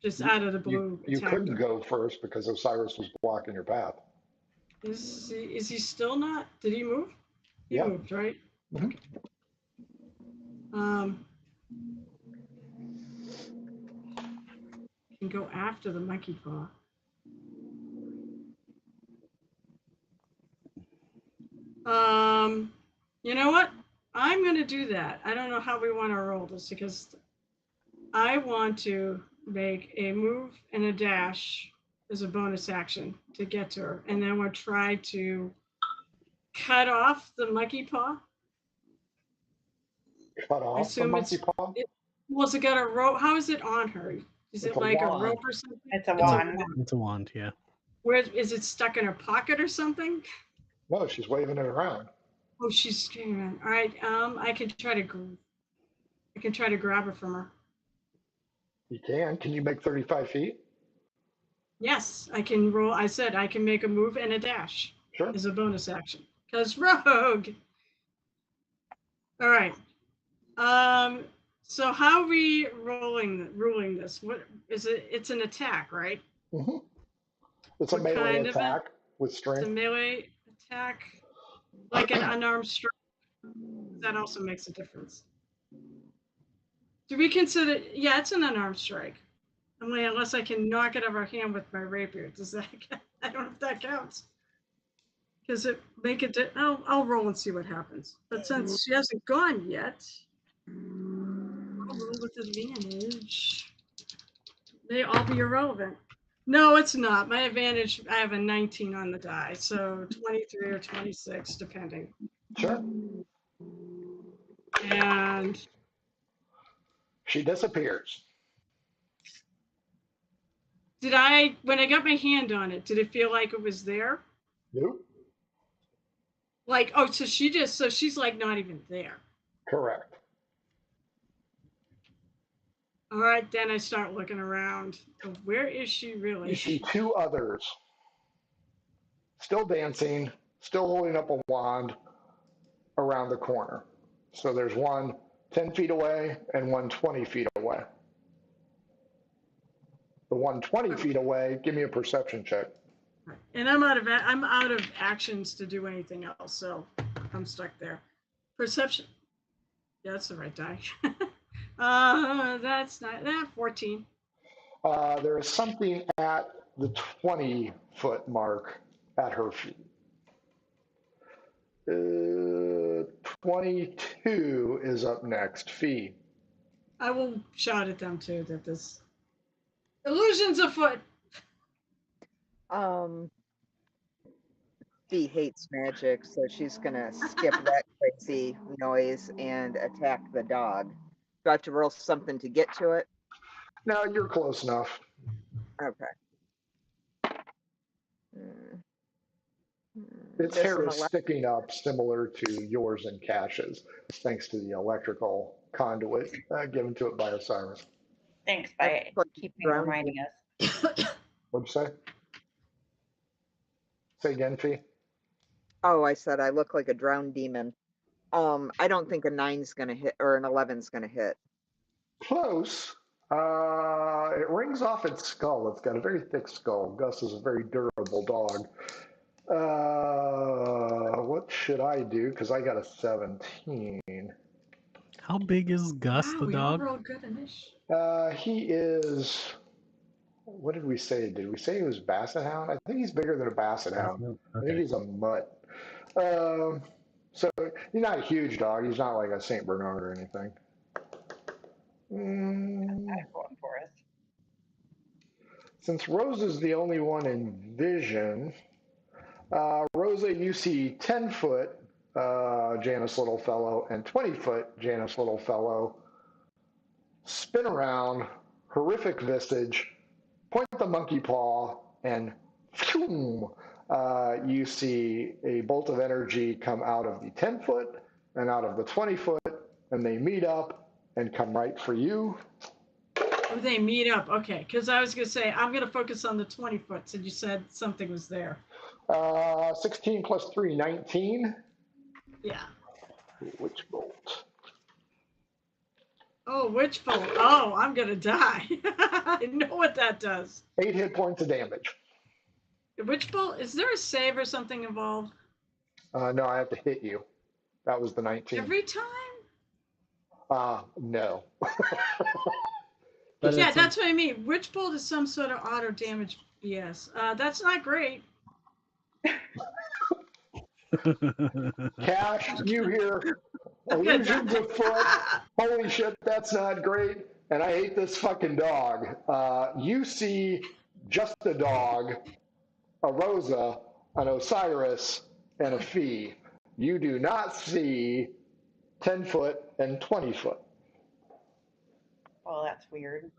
just out of the blue. You couldn't go first because Osiris was blocking your path. Is he still not? Did he move? He moved, right? Mm-hmm. Okay. Can go after the monkey paw. You know what? I'm going to do that. I don't know how we want to roll this because I want to make a move and a dash as a bonus action to get to her. And then we'll try to cut off the monkey paw. Cut I off the assume monkey paw? was it got a rope? How is it on her? Is It's it a like a wand. rope or something? It's a It's wand. It's a wand, yeah. Where is it stuck in her pocket or something? No, she's waving it around. Oh, she's screaming. All right. I can try to grab her from her. You can. Can you make 35 feet? Yes, I can roll. I said I can make a move and a dash Sure. as a bonus action. Cause rogue. All right. So how are we ruling this? What is it? It's an attack, right? Mm-hmm. It's a What melee kind of attack with It's a strength. melee attack, like an unarmed strike. That also makes a difference. Do we consider? Yeah, it's an unarmed strike. I mean, unless I can knock it out of her hand with my rapier. Does that? I don't know if that counts. Does it make it? I'll roll and see what happens. But since she hasn't gone yet, I'll roll with advantage. They all be irrelevant. No, it's not. My advantage, I have a 19 on the die, so 23 or 26, depending. Sure. And She disappears. when I got my hand on it, did it feel like it was there? Nope. Like, oh, so she's like not even there. Correct. All right, then I start looking around. Where is she really? You see two others still dancing, still holding up a wand around the corner. So there's one 10 feet away and one 20 feet away. The one 20 feet away, give me a perception check. And I'm out of actions to do anything else, so I'm stuck there. Perception. Yeah, that's the right die. That's not that 14. There is something at the 20-foot mark at her feet. 22 is up next. Fee. I will shout at them too that this illusion's afoot. Fee hates magic, so she's gonna skip that crazy noise and attack the dog. Do I have to roll something to get to it? No, you're close enough. Okay. Its There's hair an is sticking up, similar to yours and Cash's, thanks to the electrical conduit given to it by Osiris. Thanks by keeping reminding us. What'd you say? Say again, Fee. Oh, I said I look like a drowned demon. I don't think a 9's gonna hit or an 11's gonna hit. Close. It rings off its skull. It's got a very thick skull. Gus is a very durable dog. What should I do? Because I got a 17. How big is Gus Wow, the we all dog? rolled good in this. He is. What did we say? Did we say he was Basset Hound? I think he's bigger than a Basset Hound. I think Okay. he's a mutt. So he's not a huge dog. He's not like a Saint Bernard or anything. I'm going for us. Since Rose is the only one in vision, Rosa, you see 10-foot Janus Littlefellow and 20-foot Janus Littlefellow spin around, horrific visage, point the monkey paw, and phoom, you see a bolt of energy come out of the 10-foot and out of the 20-foot, and they meet up and come right for you. Oh, they meet up. Okay, because I was going to say, I'm going to focus on the 20 foot, and you said something was there. 16 plus 3, 19. Yeah. Which bolt? Oh, witch bolt. Oh, I'm going to die. I know what that does. 8 hit points of damage. Witch bolt, is there a save or something involved? No, I have to hit you. That was the 19. Every time? No. But Yeah, that's what I mean. Witch bolt is some sort of auto damage BS. That's not great. Cash, you hear illusions afoot. Holy shit, that's not great. And I hate this fucking dog. You see just a dog, a Rosa, an Osiris, and a Fee. You do not see 10 foot and 20 foot. Well, that's weird.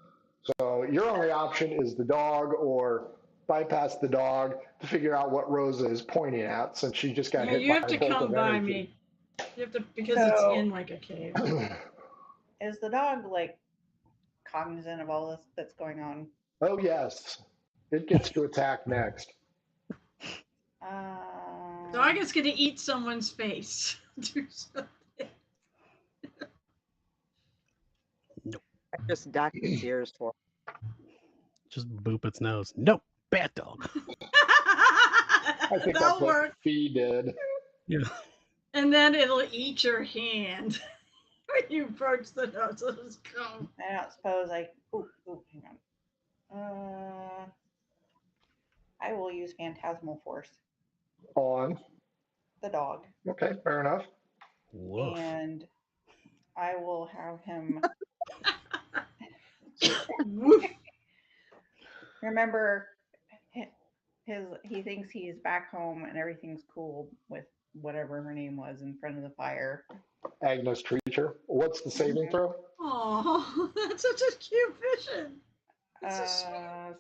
So your only option is the dog or bypass the dog to figure out what Rosa is pointing at, since she just got Yeah, hit you by have a to bolt come of by energy. me. You have to, because it's So- in like a cave. Is the dog like cognizant of all this that's going on? Oh yes, it gets to attack next. Dog is going to eat someone's face. Do something. I just docked its ears for Just boop its nose. Nope, bad dog. I think that's That'll what work. Fee did. Yeah. And then it'll eat your hand when you approach the nose. It'll just go. I don't suppose I. Ooh, hang on. I will use Phantasmal Force. On. The dog. Okay, fair enough. Woof. And I will have him. Woof. Remember, he thinks he's back home and everything's cool with whatever her name was in front of the fire. Agnes Treacher. What's the saving throw? Oh, that's such a cute vision. It's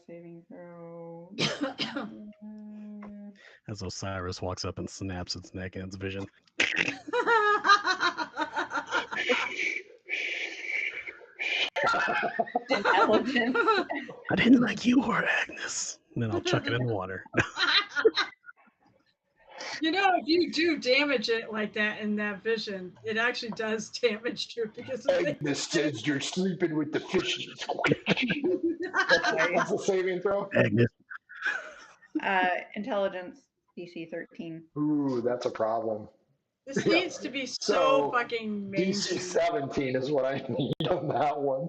Saving throw. As Osiris walks up and snaps its neck in its vision. Intelligence. I didn't like you or Agnes. And then I'll chuck it in the water. You know, if you do damage it like that in that vision, it actually does damage you because of Agnes says you're sleeping with the fishes. What's the saving throw? Agnes. Intelligence DC 13. Ooh, that's a problem. This Yeah. needs to be so So, fucking DC mainstream. 17 is what I need on that one.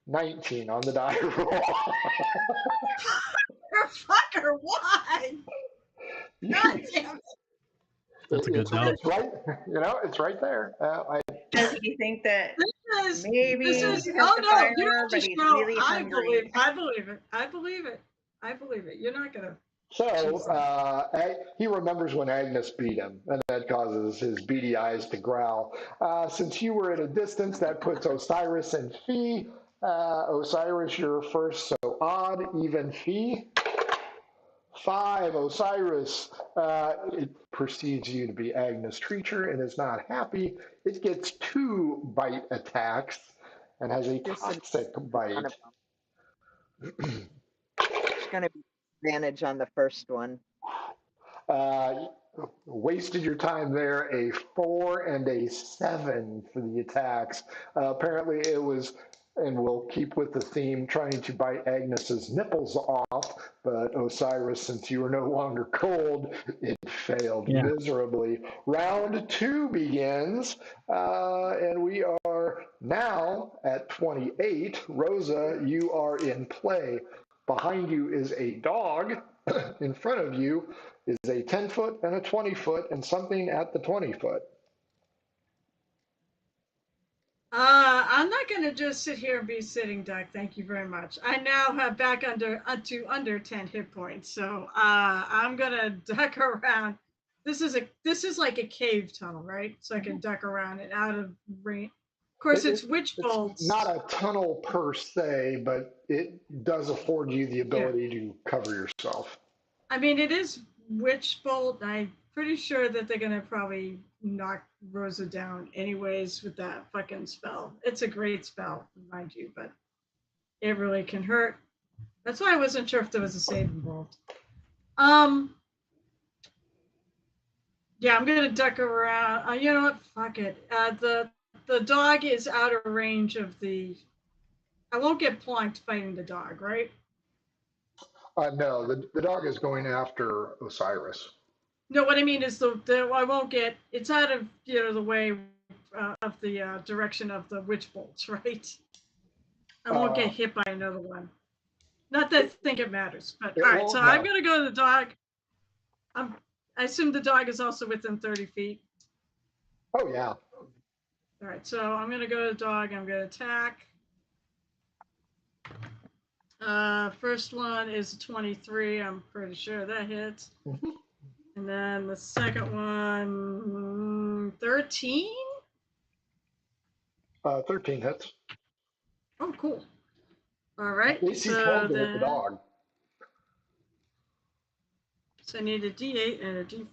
19 on the die roll. Fucker, why? God damn it. That's a good dog. It's right, it's right there. Does he think that This is, maybe this is, he has oh the no, fire, you don't have but to he's show. really I hungry? believe it. I believe it. I believe it. I believe it. You're not gonna. So he remembers when Agnes beat him, and that causes his beady eyes to growl. Since you were at a distance, that puts Osiris and Fee. Osiris, you're first, so odd, even Fee. 5, Osiris. It perceives you to be Agnes Treacher and is not happy. It gets 2 bite attacks and has a toxic bite. It's going to be advantage on the first one. Wasted your time there. A 4 and a 7 for the attacks. Apparently it was, and we'll keep with the theme, trying to bite Agnes's nipples off, but Osiris, since you are no longer cold, it failed miserably. Round 2 begins, and we are now at 28. Rosa, you are in play. Behind you is a dog. In front of you is a 10 foot and a 20 foot and something at the 20 foot. I'm not gonna just sit here and be sitting duck. Thank you very much. I now have back under 10 hit points, so I'm gonna duck around. This is like a cave tunnel, right? So I can duck around and out of range. Of course, it's witch bolts. It's not a tunnel per se, but it does afford you the ability to cover yourself. I mean, it is witch bolt. I'm pretty sure that they're gonna probably knock Rosa down anyways with that fucking spell. It's a great spell, mind you, but it really can hurt. That's why I wasn't sure if there was a save involved. Yeah, I'm gonna duck around. You know what? Fuck it. The dog is out of range of the. I won't get plonked fighting the dog, right? No, the dog is going after Osiris. No, what I mean is I won't get. It's out of the way of the direction of the witch bolts, right? I won't get hit by another one. Not that I think it matters, but all right. So I'm gonna go to the dog. I assume the dog is also within 30 feet. Oh, yeah. All right, so I'm going to go to the dog. I'm going to attack. First one is a 23. I'm pretty sure that hits. Mhm. And then the second one, 13? 13 hits. Oh, cool. All right, AC so 12 to hit the then dog. so I need a D8 and a D4.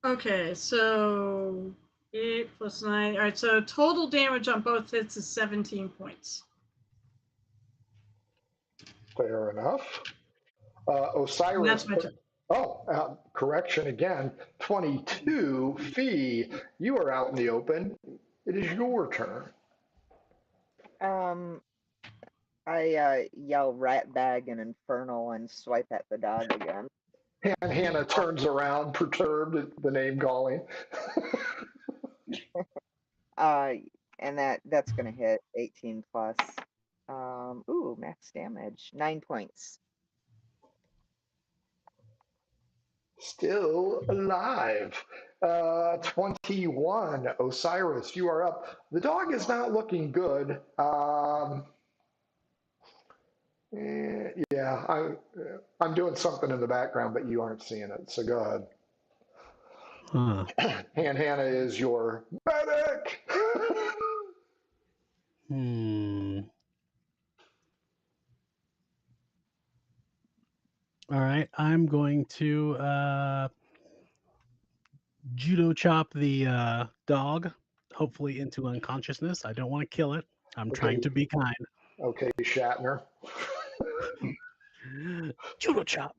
Okay, so 8 plus 9. All right, so total damage on both hits is 17 points. Fair enough. And Osiris. that's my turn. Oh, correction again. 22. Fee, you are out in the open. It is your turn. I yell rat bag and infernal and swipe at the dog again. And Hannah turns around, perturbed at the name calling. And that's gonna hit 18 plus. Ooh, max damage, 9 points. Still alive. 21. Osiris, you are up. The dog is not looking good. Yeah, I'm doing something in the background, but you aren't seeing it. So go ahead. Huh. Hannah is your medic. All right, I'm going to judo chop the dog, hopefully into unconsciousness. I don't want to kill it. I'm trying to be kind. Okay, Shatner. Judo chop.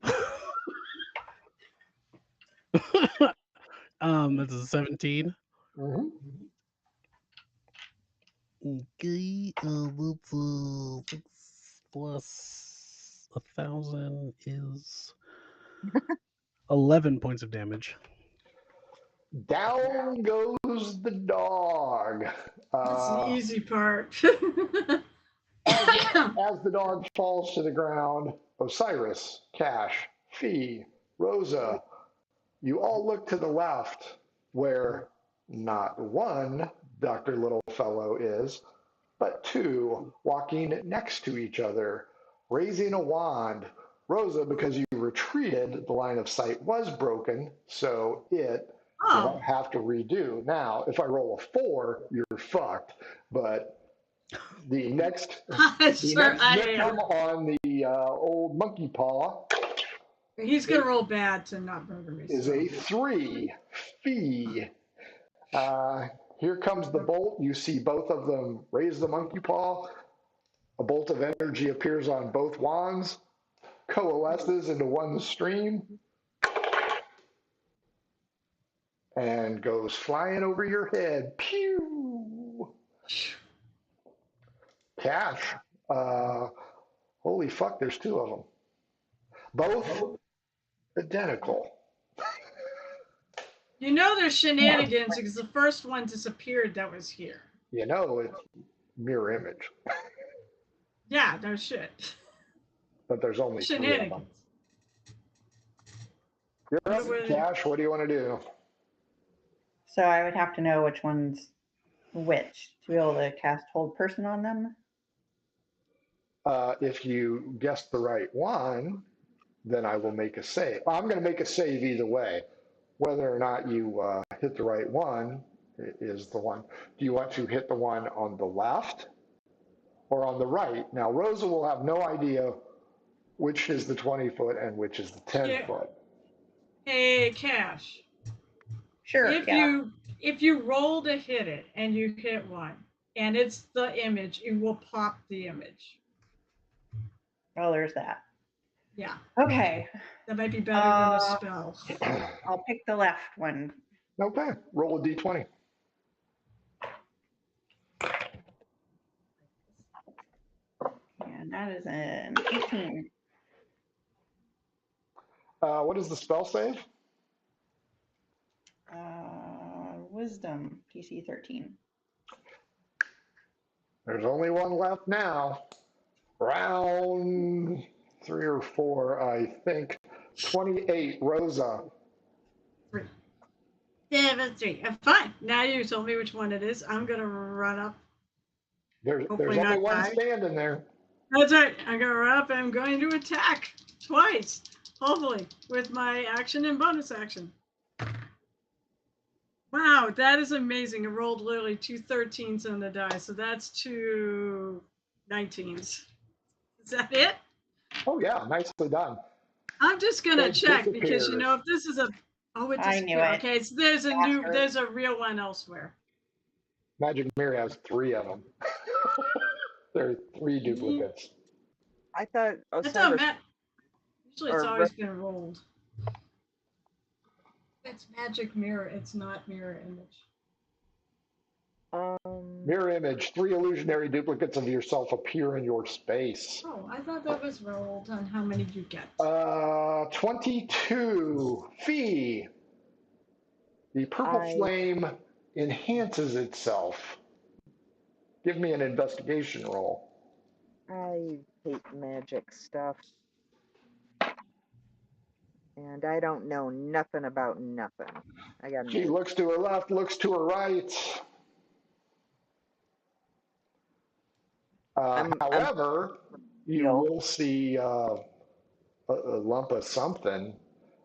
That's a 17. Mm-hmm. Okay, that's plus 1,000 is 11 points of damage. Down goes the dog. That's the easy part. As the dog falls to the ground, Osiris, Cash, Fee, Rosa, you all look to the left where not one Dr. Littlefellow is, but two walking next to each other, raising a wand. Rosa, because you retreated, the line of sight was broken, so it will Oh, have to redo. Now, if I roll a 4, you're fucked, but the next sure I victim am. on the old monkey paw He's gonna roll bad to not murder me. is So. a 3. Fee. Here comes the bolt. You see both of them raise the monkey paw. A bolt of energy appears on both wands, coalesces into one stream, and goes flying over your head. Pew! Cash. Holy fuck, there's 2 of them. Both identical. You know there's shenanigans because the first one disappeared that was here. You know it's mirror image, Yeah, no shit. but there's only 3 of them. Shenanigans. You're What up, were they? Cash. What do you want to do? So I would have to know which one's which to be able to cast hold person on them. If you guess the right one, then I will make a save. I'm going to make a save either way. Whether or not you hit the right one is the one. Do you want to hit the one on the left or on the right? Now, Rosa will have no idea which is the 20 foot and which is the 10 foot. Hey, Cash. Sure. If you roll to hit it and you hit one, and it's the image, it will pop the image. Oh, there's that. Yeah. Okay. That might be better than a spell. I'll pick the left one. Okay, roll a d20. And that is an 18. What is the spell save? Wisdom, PC 13. There's only one left now. Round 3 or 4, I think. 28, Rosa. 3. 7, 3. Fine. Now you told me which one it is. I'm gonna run up. There's Hopefully only not one die. standing there. That's right. I'm gonna run up and I'm going to attack twice. Hopefully with my action and bonus action. Wow, that is amazing. I rolled literally 2 13s on the die, so that's 2 19s. Is that it? Oh yeah, nicely done. I'm just gonna It check because disappears. if this is a it I knew disappeared. it. Okay, so there's a real one elsewhere. Magic Mirror has 3 of them. There are 3 duplicates. I thought That's how Osiris usually it's or always been rolled. It's magic mirror, it's not mirror image. Mirror image, 3 illusionary duplicates of yourself appear in your space. Oh, I thought that was rolled on how many you get. 22, Fee. The purple flame enhances itself. Give me an investigation roll. I hate magic stuff. And I don't know nothing about nothing. I got She no. looks to her left, looks to her right. However, you will see a lump of something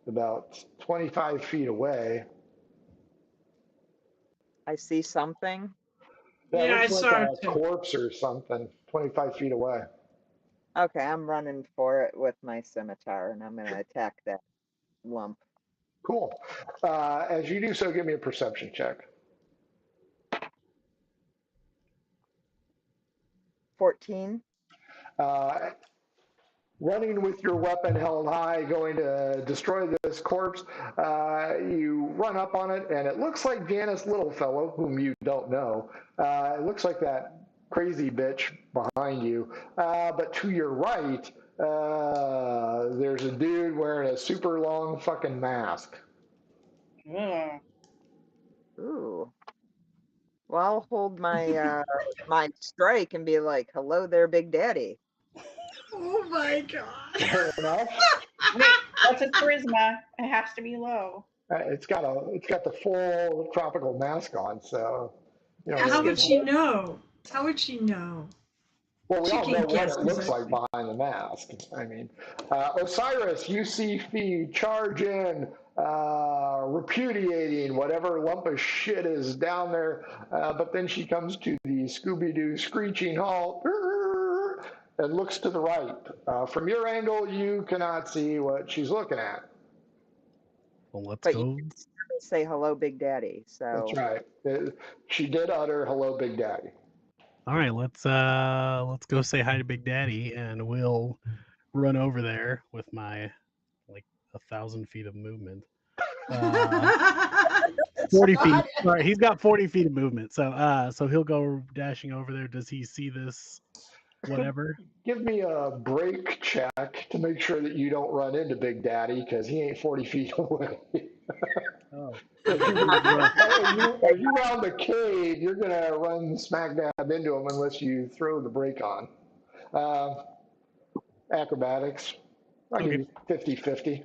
about 25 feet away. I see something. That Yeah, looks I like saw a it too. corpse or something, 25 feet away. Okay, I'm running for it with my scimitar, and I'm going to attack that lump. Cool. As you do so, give me a perception check. 14. Running with your weapon held high, going to destroy this corpse, you run up on it, and it looks like Janice Littlefellow, whom you don't know. It looks like that crazy bitch behind you. But to your right, there's a dude wearing a super long fucking mask. Ugh. Ooh. Well, I'll hold my my strike and be like, "Hello there, Big Daddy." Oh my god. Fair enough. Wait, what's a charisma? It has to be low. It's got the full tropical mask on, so you know. How would she know? How would she know? Well, we She all can know what guess it looks like exactly. behind the mask. I mean, Osiris, you see Fee charge in, repudiating whatever lump of shit is down there, but then she comes to the Scooby-Doo screeching halt and looks to the right. From your angle, you cannot see what she's looking at. Well, let's But go. you can still say hello, Big Daddy. So That's right. She did utter "Hello, Big Daddy." All right, let's go say hi to Big Daddy, and we'll run over there with my 1,000 feet of movement. 40 feet. Sorry, he's got 40 feet of movement, so he'll go dashing over there. Does he see this? Whatever. Give me a break check to make sure that you don't run into Big Daddy because he ain't 40 feet away. Oh. As you round the cave, you're going to run smack dab into him unless you throw the brake on. Acrobatics. I'll give you 50-50.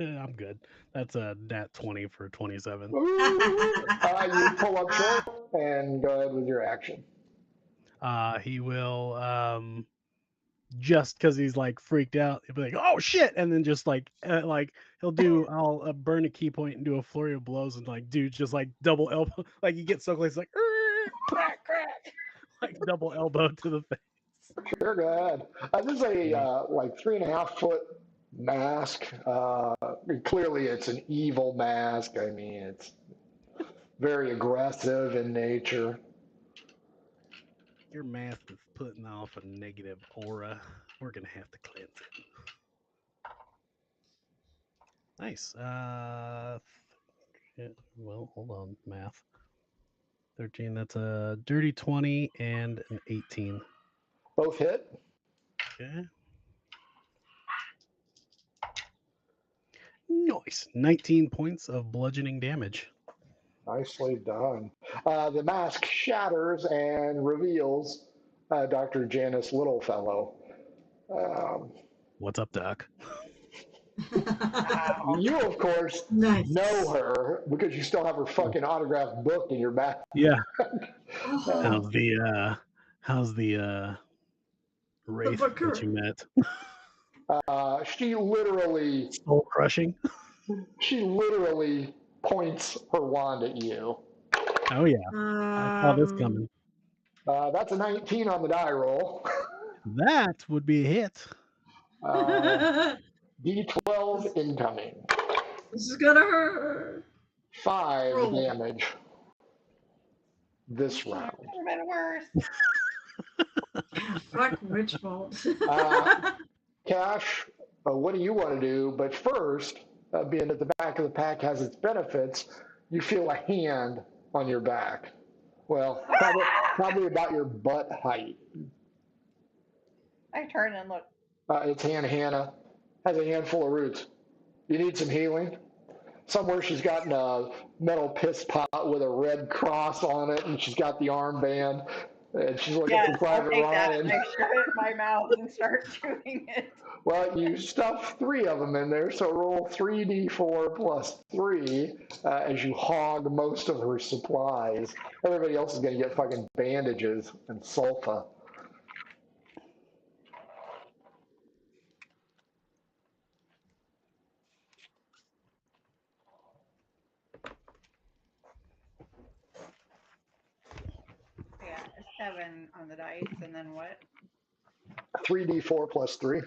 I'm good. That's a nat 20 for 27. You pull up short and go ahead with your action. He will just because he's like freaked out, he'll be like, "Oh shit!" and then just he'll do. I'll burn a key point and do a flurry of blows and dude just double elbow, he gets so close, crack, crack, double elbow to the face. Sure, go ahead. This is a 3.5-foot mask. Clearly, it's an evil mask. I mean, it's very aggressive in nature. Your mask is putting off a negative aura. We're gonna have to cleanse it. Nice. Well, hold on, math. 13. That's a dirty 20 and an 18. Both hit. Okay. Nice. 19 points of bludgeoning damage. Nicely done. The mask shatters and reveals Dr. Janice Littlefellow. Um, What's up, Doc? you, of course, Nice. know her because you still have her fucking autographed book in your back. Yeah. Oh, How's the wraith booker. that you met? She literally Soul crushing. points her wand at you. Oh yeah, I saw this coming. That's a 19 on the die roll. That would be a hit. D12 incoming. This is gonna hurt. 5 Roll. damage this round. Could have been worse. Fuck Richbold. Cash, what do you want to do? But first, being at the back of the pack has its benefits, you feel a hand on your back. Well, probably about your butt height. I turn and look. It's Hannah. Has a handful of roots. You need some healing? Somewhere she's gotten a metal piss pot with a red cross on it, and she's got the armband, and she's looking for I'll Private take Ryan. that. I shove it in my mouth and start chewing it. Well, you stuff 3 of them in there, so roll 3d4 plus 3 as you hog most of her supplies. Everybody else is going to get fucking bandages and sulfa. Yeah, a 7 on the dice, and then what? 3d4 plus 3.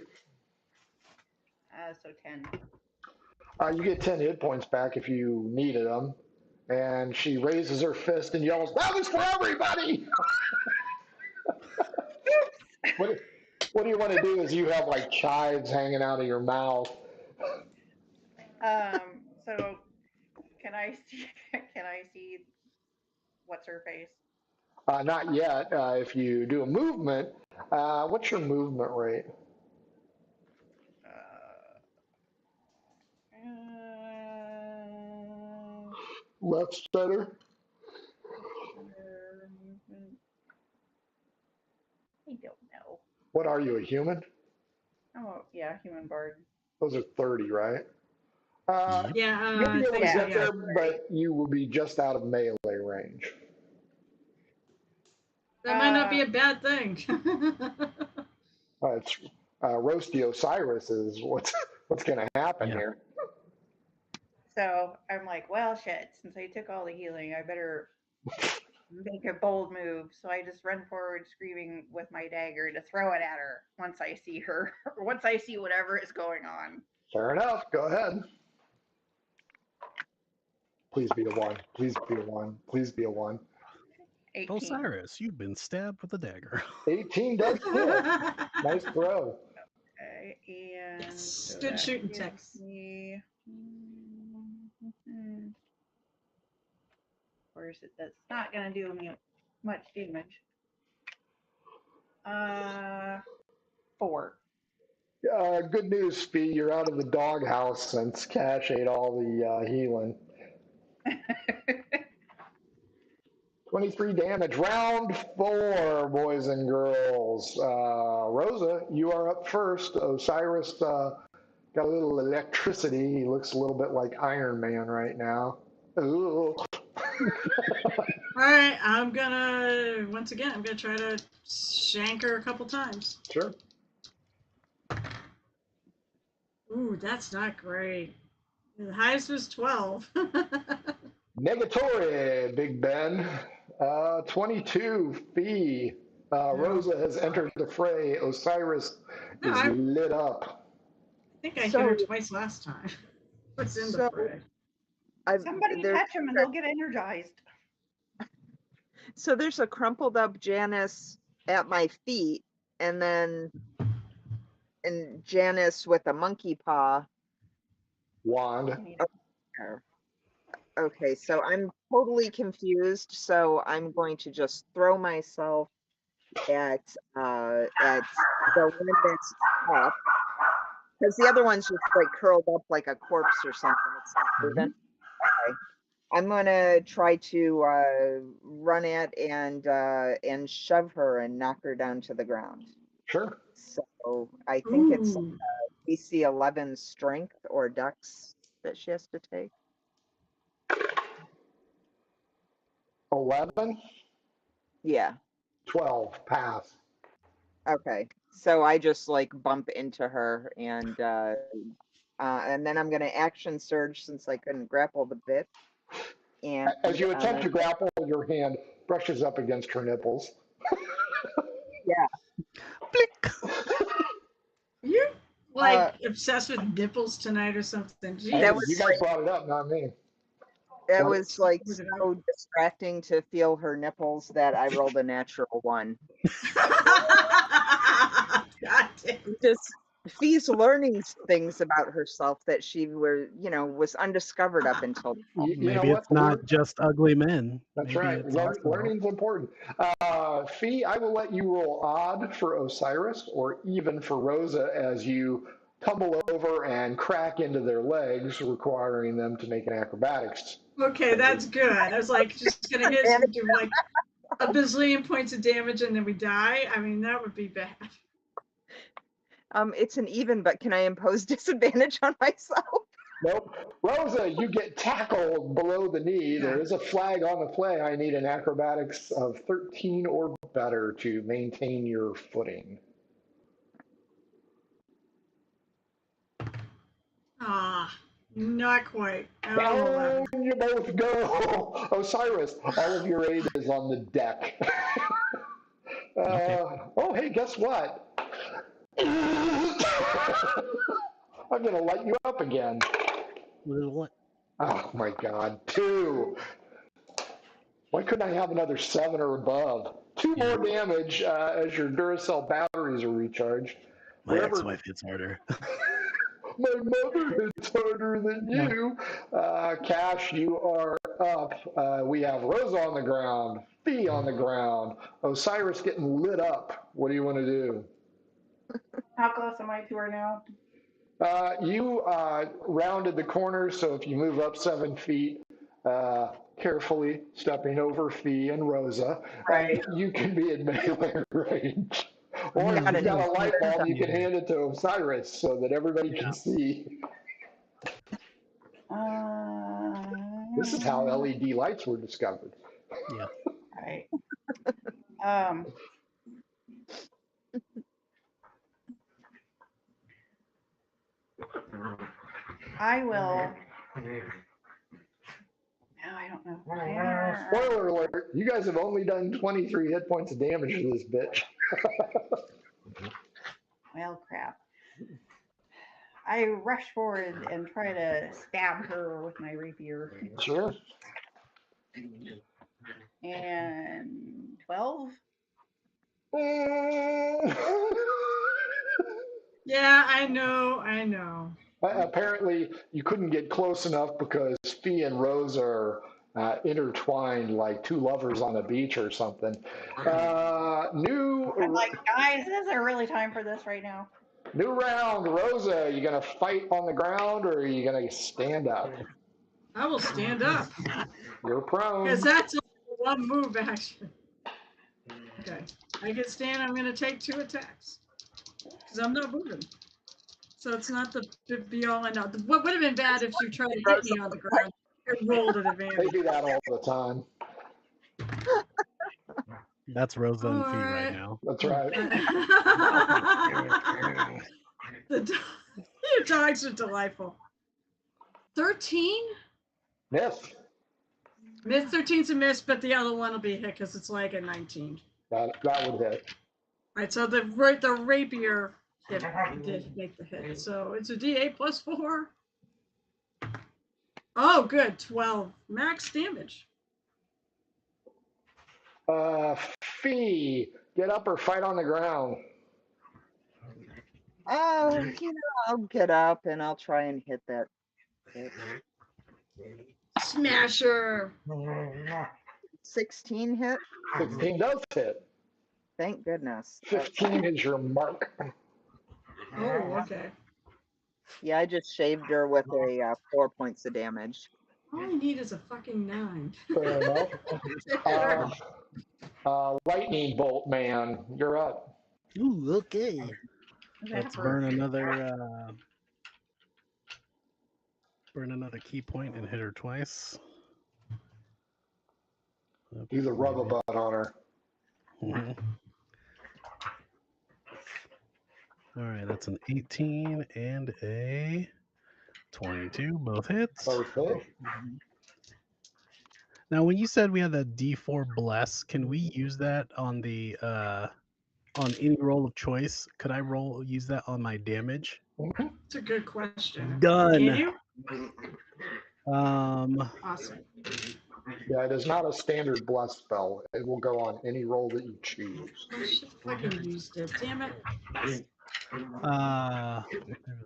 So 10. You get 10 hit points back if you needed them. And she raises her fist and yells, "That was for everybody!" What do you want to do is you have like chives hanging out of your mouth. So can I see what's her face? Not yet. If you do a movement, what's your movement rate? Left center. I don't know. What are you, a human? Oh yeah, human bard. Those are 30, right? Yep. Yeah, You'll be able to yeah, get yeah. there, but you will be just out of melee range. that might not be a bad thing. It's Roasty Osiris is what's going to happen Yeah. here. So I'm like, well, shit. Since I took all the healing, I better make a bold move. So I just run forward, screaming with my dagger to throw it at her once I see her, or once I see whatever is going on. Fair enough. Go ahead. Please be a 1. Please be a 1. Please be a 1. 18. Osiris, you've been stabbed with a dagger. 18 does hit. Nice throw. Okay, and Yes, so good that shooting, gives Tex. me, of course, that's not going to do me much damage. 4. Good news, Spee. You're out of the doghouse since Cash ate all the healing. 23 damage. Round 4, boys and girls. Rosa, you are up first. Osiris got a little electricity. He looks a little bit like Iron Man right now. Ooh. Alright, I'm gonna try to shank her a couple times. Sure. Ooh, that's not great. The highest was 12. Negatory, Big Ben. 22, Fee. Rosa has entered the fray. Osiris No, is I lit up. think I hit her twice last time. What's in the fray? Somebody touch them and they'll get energized. So there's a crumpled up Janice at my feet, and then Janice with a monkey paw. Wand. Okay, so I'm totally confused. So I'm going to just throw myself at the one that's up, because the other one's just like curled up like a corpse or something. It's not moving. Okay. I'm gonna try to run at and shove her and knock her down to the ground. Sure. So I think it's Ooh. DC 11 strength or dex that she has to take. 11, Yeah. 12, pass. Okay. So I just like bump into her and then I'm gonna action surge since I couldn't grapple the bit. And As you attempt to grapple, your hand brushes up against her nipples. yeah. Blick. You like obsessed with nipples tonight or something? Hey, That Jesus. was you guys brought it up, not me. That What? was like Was it so distracting to feel her nipples that I rolled a natural 1. God damn. Just Fee's learning things about herself that she was undiscovered up until now. You know Maybe what? it's not just ugly men. That's Maybe right. it's also Learning's important. Fee, I will let you roll odd for Osiris or even for Rosa as you tumble over and crack into their legs, requiring them to make an acrobatics. Okay, that's good. I was like, just gonna hit us and do like a bazillion points of damage and then we die. I mean, that would be bad. It's an even, but can I impose disadvantage on myself? Nope. Rosa, you get tackled below the knee. Yeah. There is a flag on the play. I need an acrobatics of 13 or better to maintain your footing. Ah, not quite. Oh, Down 11. you both go. Osiris, all of your aid is on the deck. Okay. Oh, hey, guess what? I'm going to light you up again. What? Oh, my God. 2. Why couldn't I have another 7 or above? 2 Yeah. more damage as your Duracell batteries are recharged. My Wherever ex-wife hits harder. my mother hits harder than you. Cash, you are up. We have Rosa on the ground, Fee on the ground, Osiris getting lit up. What do you want to do? How close am I to her now? You rounded the corner, so if you move up 7 feet, carefully stepping over Fee and Rosa, Right. you can be in melee range. Or if Got you've it. got a light bulb, you can Yeah. hand it to Osiris so that everybody Yeah. can see. Uh, This is how LED lights were discovered. Yeah. Right. Um. I will. No, I don't know. Spoiler alert, you guys have only done 23 hit points of damage to this bitch. Well, crap. I rush forward and try to stab her with my rapier. Sure. And 12? Yeah, I know. Apparently, you couldn't get close enough because Fee and Rose are intertwined like two lovers on a beach or something. I'm like, guys, is there really time for this right now? New round, Rosa. Are you gonna fight on the ground or are you gonna stand up? I will stand up. You're prone. Because that's one move action. Okay. I can stand, I'm gonna take 2 attacks. Because I'm not moving. So it's not the be all and all. What would have been bad if you tried to hit me on the ground and rolled at They advantage. do that all the time. That's Rosa and Fee right Alright. now. That's right. Your dogs are delightful. 13? Miss. Miss 13's a miss, but the other one will be a hit because it's like a 19. That would hit. Right, so the rapier did make the hit. So it's a D8 plus 4. Oh, good. 12. Max damage. Fee, get up or fight on the ground. Oh, I'll get up and I'll try and hit that. Smasher. 16 hit. 16 does hit. Thank goodness. 15 is your mark. Oh, okay. Yeah, I just shaved her with a 4 points of damage. All I need is a fucking 9. Fair enough. Lightning bolt man, you're up. Ooh, okay. Is that Let's for- burn another key point and hit her twice. He's a rubber butt on her. Mhm. All right, that's an 18 and a 22, both hits. Both hit. Now, when you said we had that D4 bless, can we use that on the on any roll of choice? Could I use that on my damage? It's a good question. Done. Can you? Awesome. Yeah, it is not a standard bless spell. It will go on any roll that you choose. I should have fucking used it. Damn it.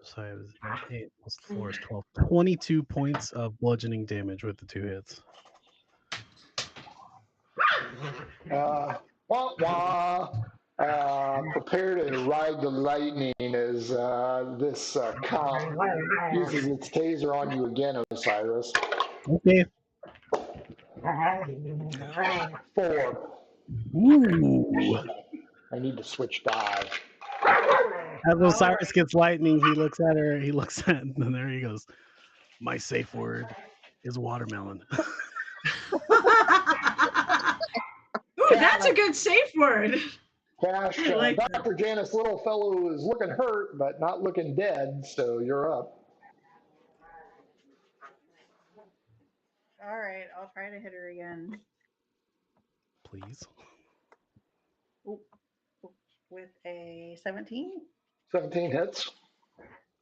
Sorry, it was 8 plus 4 is 12. 22 points of bludgeoning damage with the 2 hits. Wah, wah. Prepare to ride the lightning as this comp uses its taser on you again, Osiris. Okay. 4. Ooh. I need to switch die. As Osiris gets lightning, he looks at her, and there he goes. My safe word is watermelon. Ooh, that's a good safe word. Cash, I like that. Dr. Janice Littlefellow is looking hurt, but not looking dead, so you're up. All right, I'll try to hit her again. Please. Ooh, with a 17. 17 hits.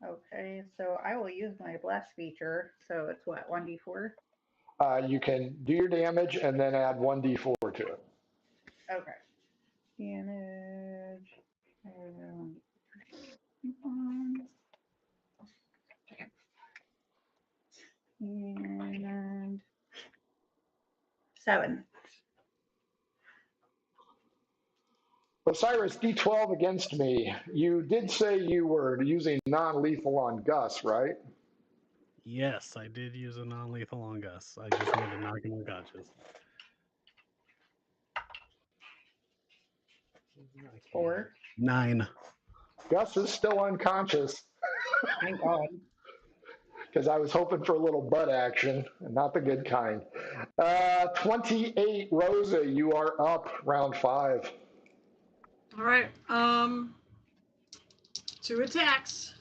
Okay, so I will use my blast feature. So it's what, 1d4? You can do your damage and then add 1d4 to it. Okay. Damage. And 7. Osiris, D12 against me. You did say you were using non-lethal on Gus, right? Yes, I did use a non-lethal on Gus. I just wanted to knock him unconscious. 4. 9. Gus is still unconscious Thank God. because I was hoping for a little butt action, and not the good kind. 28, Rosa, you are up, round 5. All right. 2 attacks.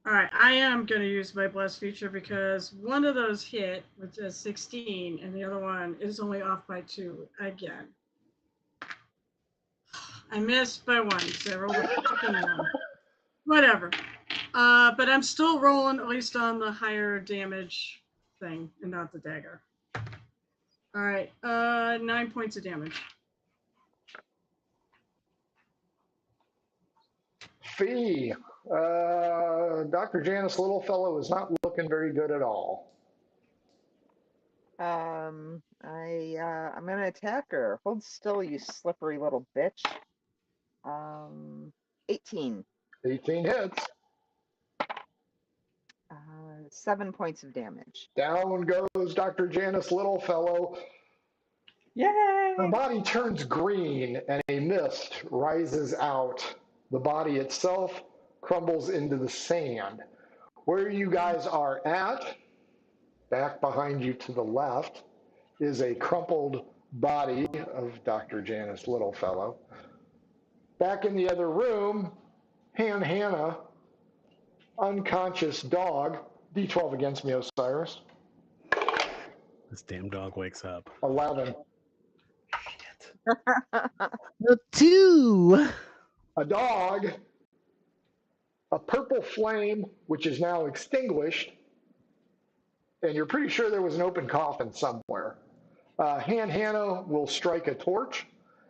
All right, I am going to use my bless feature because one of those hit with a 16 and the other one is only off by 2 again. I missed by 1, so I rolled a fucking 1. Whatever. But I'm still rolling at least on the higher damage thing and not the dagger. All right, 9 points of damage. Fee, Dr. Janice Littlefellow is not looking very good at all. I'm gonna attack her. Hold still, you slippery little bitch. 18. 18 hits. 7 points of damage. Down goes Dr. Janice Littlefellow. Yay! Her body turns green and a mist rises out. The body itself crumbles into the sand. Where you guys are at, back behind you to the left, is a crumpled body of Dr. Janice Littlefellow. Back in the other room, Hannah, unconscious dog, D12 against me, Osiris. This damn dog wakes up. 11. The 2. A dog, a purple flame, which is now extinguished, and you're pretty sure there was an open coffin somewhere. Hannah will strike a torch.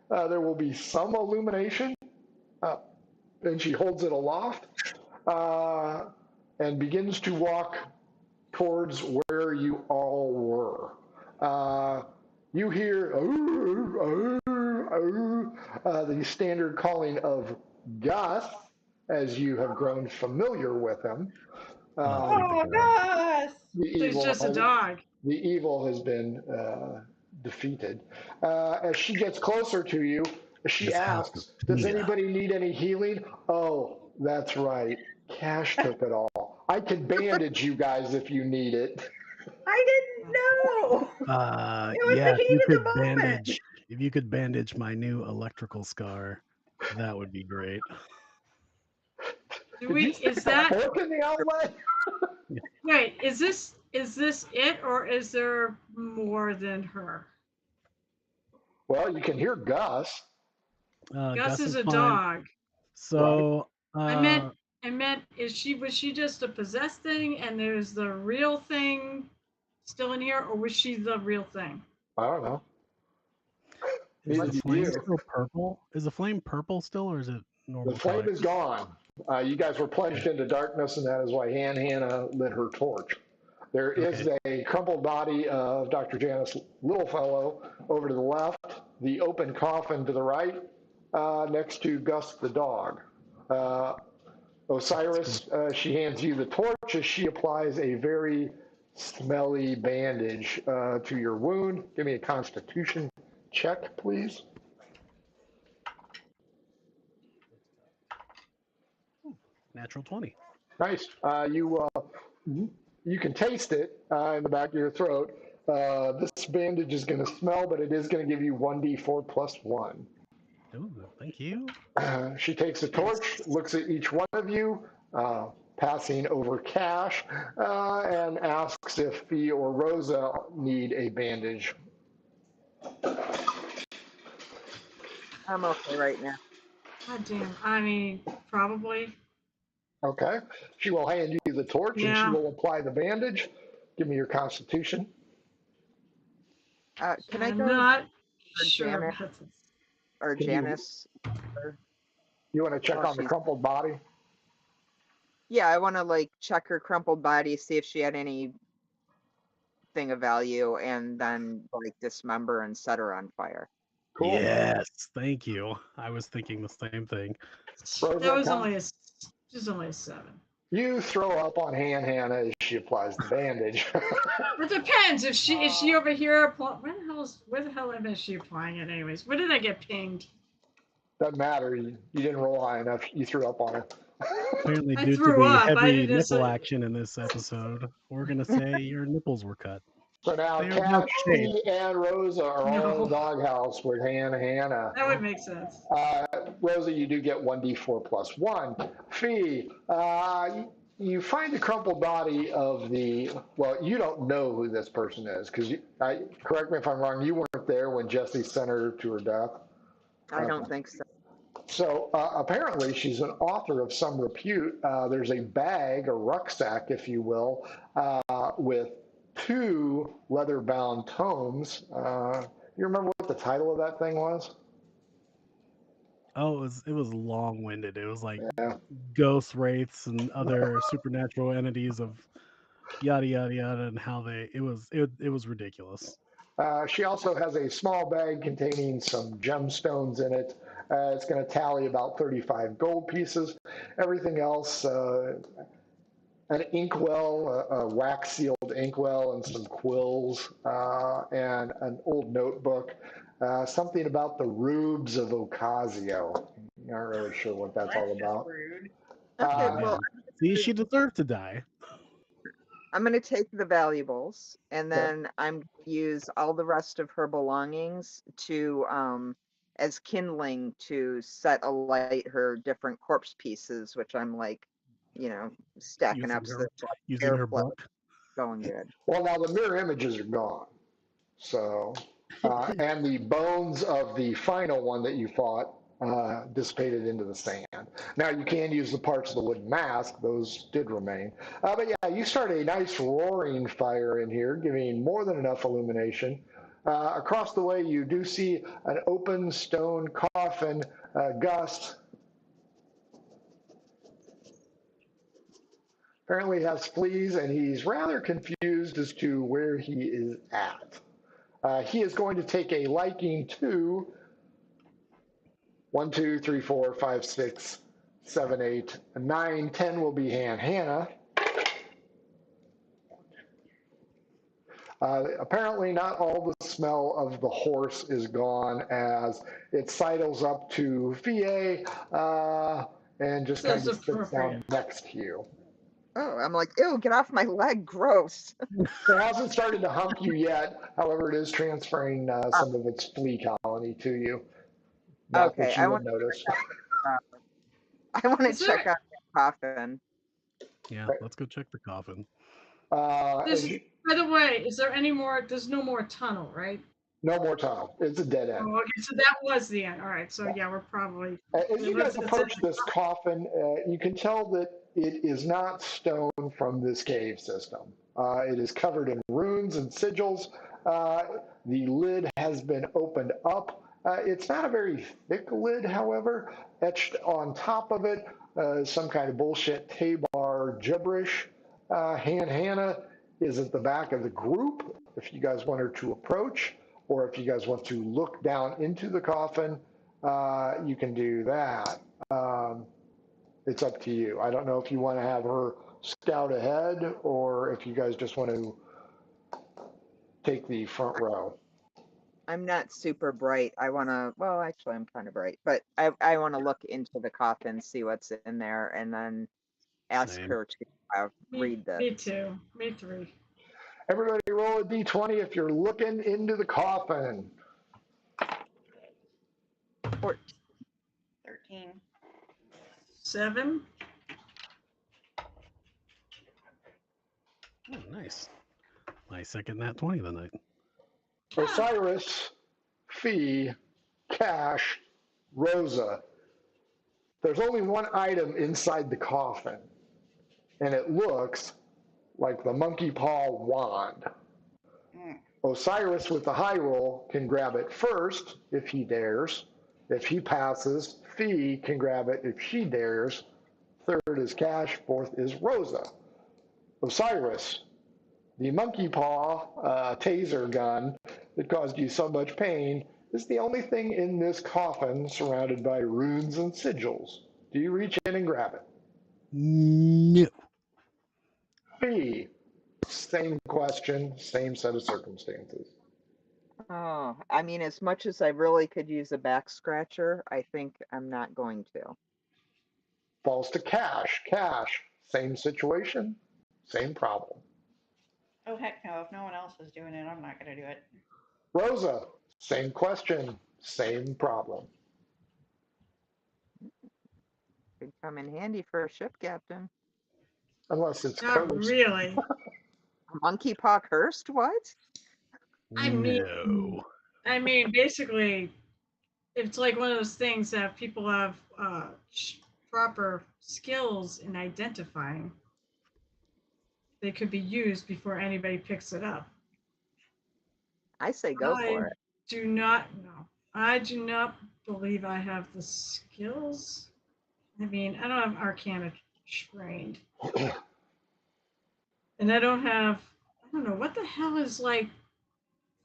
There will be some illumination, and she holds it aloft and begins to walk towards where you all were. You hear the standard calling of Gus, as you have grown familiar with him. Oh, thank Oh, God. gosh. The So he's just a dog. the evil has been defeated. As she gets closer to you, she This house is asks, "Does PETA. anybody need any healing?" "Oh, that's right. Cash took it all. I can bandage you guys if you need it." I didn't know. It was Yeah, the heat of the moment. if you could bandage my new electrical scar, that would be great. Do Did we? you stick Is a that fork in the outlet? wait? Is this it, or is there more than her? Well, you can hear Gus, Gus Gus is is a fine. dog. right? So, I meant, was she just a possessed thing, and there's the real thing still in here, or was she the real thing? I don't know. is Neither the do flame you. still purple? Is the flame purple still, or is it The normal flame color? is gone. You guys were plunged into darkness, and that is why Hannah lit her torch. There is Okay. a crumpled body of Dr. Janice Littlefellow over to the left, the open coffin to the right, next to Gus the dog. Osiris, she hands you the torch as she applies a very smelly bandage to your wound. Give me a constitution check, please. Natural 20. Nice. You can taste it in the back of your throat. This bandage is going to smell, but it is going to give you 1d4 plus 1. Ooh, thank you. She takes a torch, looks at each one of you, passing over cash, and asks if Fee or Rosa need a bandage. I'm okay right now. God damn. I mean, probably. Okay. She will hand you the torch and she Yeah. will apply the bandage. Give me your constitution. Can I I'm go not for sure Janet about this. or Can you, Janice? you want to check While on the she's crumpled body? Yeah, I want to like check her crumpled body, see if she had any thing of value, and then like dismember and set her on fire. Cool. Yes, thank you. I was thinking the same thing. That Rosa, was only just only a 7. you throw up on Hannah as she applies the bandage. It depends. If she over here, where the hell is she applying it anyways? Where did I get pinged? Doesn't matter. You didn't roll high enough. You threw up on her. Apparently, I due to threw the up. I heavy didn't nipple say. action in this episode, we're gonna say your nipples were cut. So now They are now Cash, shaved. Fee, and Rosa are all in the No, doghouse with Hannah. that would make sense. Rosa, you do get 1d4 plus 1. Fee, you find the crumpled body of well, you don't know who this person is because, correct me if I'm wrong, you weren't there when Jesse sent her to her death. I don't think so. So apparently she's an author of some repute. There's a bag, a rucksack, if you will, with 2 leather-bound tomes. You remember what the title of that thing was? Oh, it was long-winded. It was like Yeah. ghost wraiths and other supernatural entities of yada yada yada, and how it was ridiculous. She also has a small bag containing some gemstones in it. It's going to tally about 35 gold pieces. Everything else, an inkwell, a wax-sealed inkwell, and some quills, and an old notebook. Something about the rubes of Ocasio. Not really sure what that's all about. Rude. Okay, Uh, well, See, she deserved to die. I'm going to take the valuables, and Okay. then I'm going to use all the rest of her belongings to as kindling to set alight her different corpse pieces, which I'm like, stacking Using up so her that using her airflow book. going good. Well, now the mirror images are gone. So, and the bones of the final one that you fought dissipated into the sand. Now you can use the parts of the wooden mask; those did remain. But yeah, you start a nice roaring fire in here, giving more than enough illumination. Across the way, you do see an open stone coffin. Gus apparently has fleas, and he's rather confused as to where he is at. He is going to take a liking to 1, 2, 3, 4, 5, 6, 7, 8, 9, 10 will be Hannah. Apparently, not all the smell of the horse is gone as it sidles up to Fie and just That's kind of sits down appropriate. next to you. Oh, I'm like, ew, get off my leg, gross. It hasn't started to hump you yet. However, it is transferring some of its flea colony to you. Not Okay, that you would notice. I want to Is check there- out the coffin. Yeah, let's go check the coffin. By the way, is there any more? There's no more tunnel, right? No more tunnel. It's a dead end. Oh, okay, so that was the end. All right, so yeah, we're probably. As you guys approach this coffin, you can tell that it is not stone from this cave system. It is covered in runes and sigils. The lid has been opened up. It's not a very thick lid, however. Etched on top of it, some kind of bullshit Tabar gibberish. Hannah is at the back of the group if you guys want her to approach, or if you guys want to look down into the coffin, you can do that. It's up to you. I don't know if you want to have her scout ahead or if you guys just want to take the front row. I'm not super bright. I want to, well, actually, I'm kind of bright, but I want to look into the coffin, see what's in there, and then ask Same. her to read the. Me too. Me three. Everybody roll a d20 if you're looking into the coffin. 13. 7. Oh, nice. My second nat 20 of the night. Osiris, Fee, Cash, Rosa. There's only one item inside the coffin, and it looks like the monkey paw wand. Osiris with the high roll can grab it first if he dares. If he passes, Fee can grab it if she dares. Third is Cash, fourth is Rosa. Osiris, the monkey paw taser gun that caused you so much pain is the only thing in this coffin surrounded by runes and sigils. Do you reach in and grab it? No. Fee, same question, same set of circumstances. Oh, I mean, as much as I really could use a back scratcher, I think I'm not going to. Falls to Cash. Cash, same situation, same problem. Oh, heck no. If no one else is doing it, I'm not going to do it. Rosa, same question, same problem. Could come in handy for a ship captain. Unless it's Not cursed. really. Monkey paw cursed? What? I mean, No. I mean, basically, it's like one of those things that people have proper skills in identifying. They could be used before anybody picks it up. I say go for it. Do not know. I do not believe I have the skills. I mean, I don't have Arcana trained. And I don't have, I don't know, what the hell is like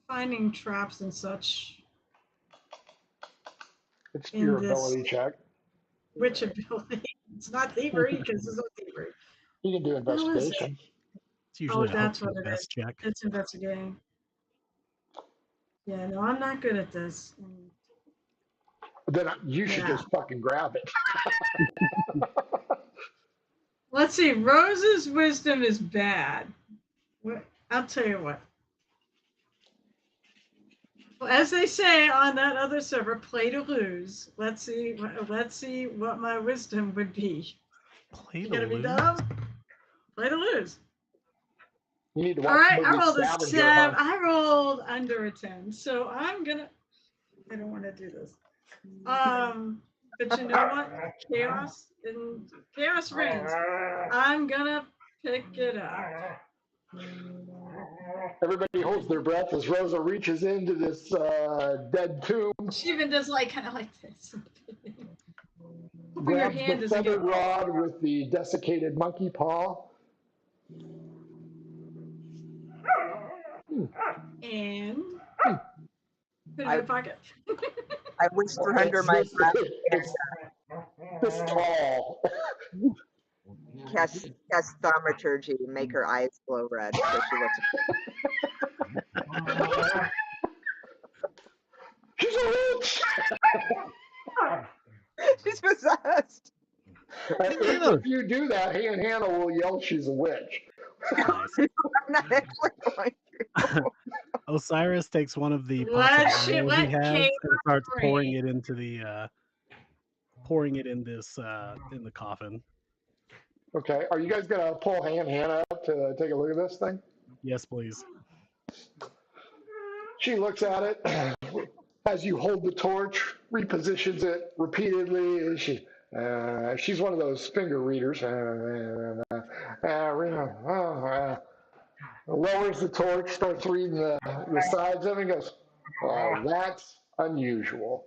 finding traps and such? It's in your this- ability check. Which ability? It's not thievery because it's not thievery. You can do hell is it? investigation. It's usually a that's helpful what it best check. It's investigating. Yeah, no, I'm not good at this. Then you should Yeah. just fucking grab it. Let's see. Rose's wisdom is bad. I'll tell you what. Well, as they say on that other server, play to lose. Let's see. Let's see what my wisdom would be. Play You to gotta be lose. dumb. Play to lose. You need to watch All right, the I movie rolled a Scavenger 7. Hunt. I rolled under a 10, so I'm gonna. I don't want to do this. But you know what? Chaos reigns. I'm gonna pick it up. Everybody holds their breath as Rosa reaches into this dead tomb, She even does like kind of like this. Hoping her grabs hand the doesn't get feathered rod with the desiccated monkey paw. and put it in my pocket. I whisper under my breath. this tall. Cast thaumaturgy to make her eyes glow red so she looks. She's a witch. She's possessed. If you do that, Hannah will yell she's a witch. I'm not actually going to. Osiris takes one of the Let pots of shit- oil let he has Kate and starts pouring breathe. it into the pouring it in this in the coffin. Okay, are you guys gonna pull Hannah up to take a look at this thing? Yes, please. She looks at it as you hold the torch, repositions it repeatedly. She's one of those finger readers. Lowers the torch, starts reading the sides of it, and goes, "Oh, that's unusual."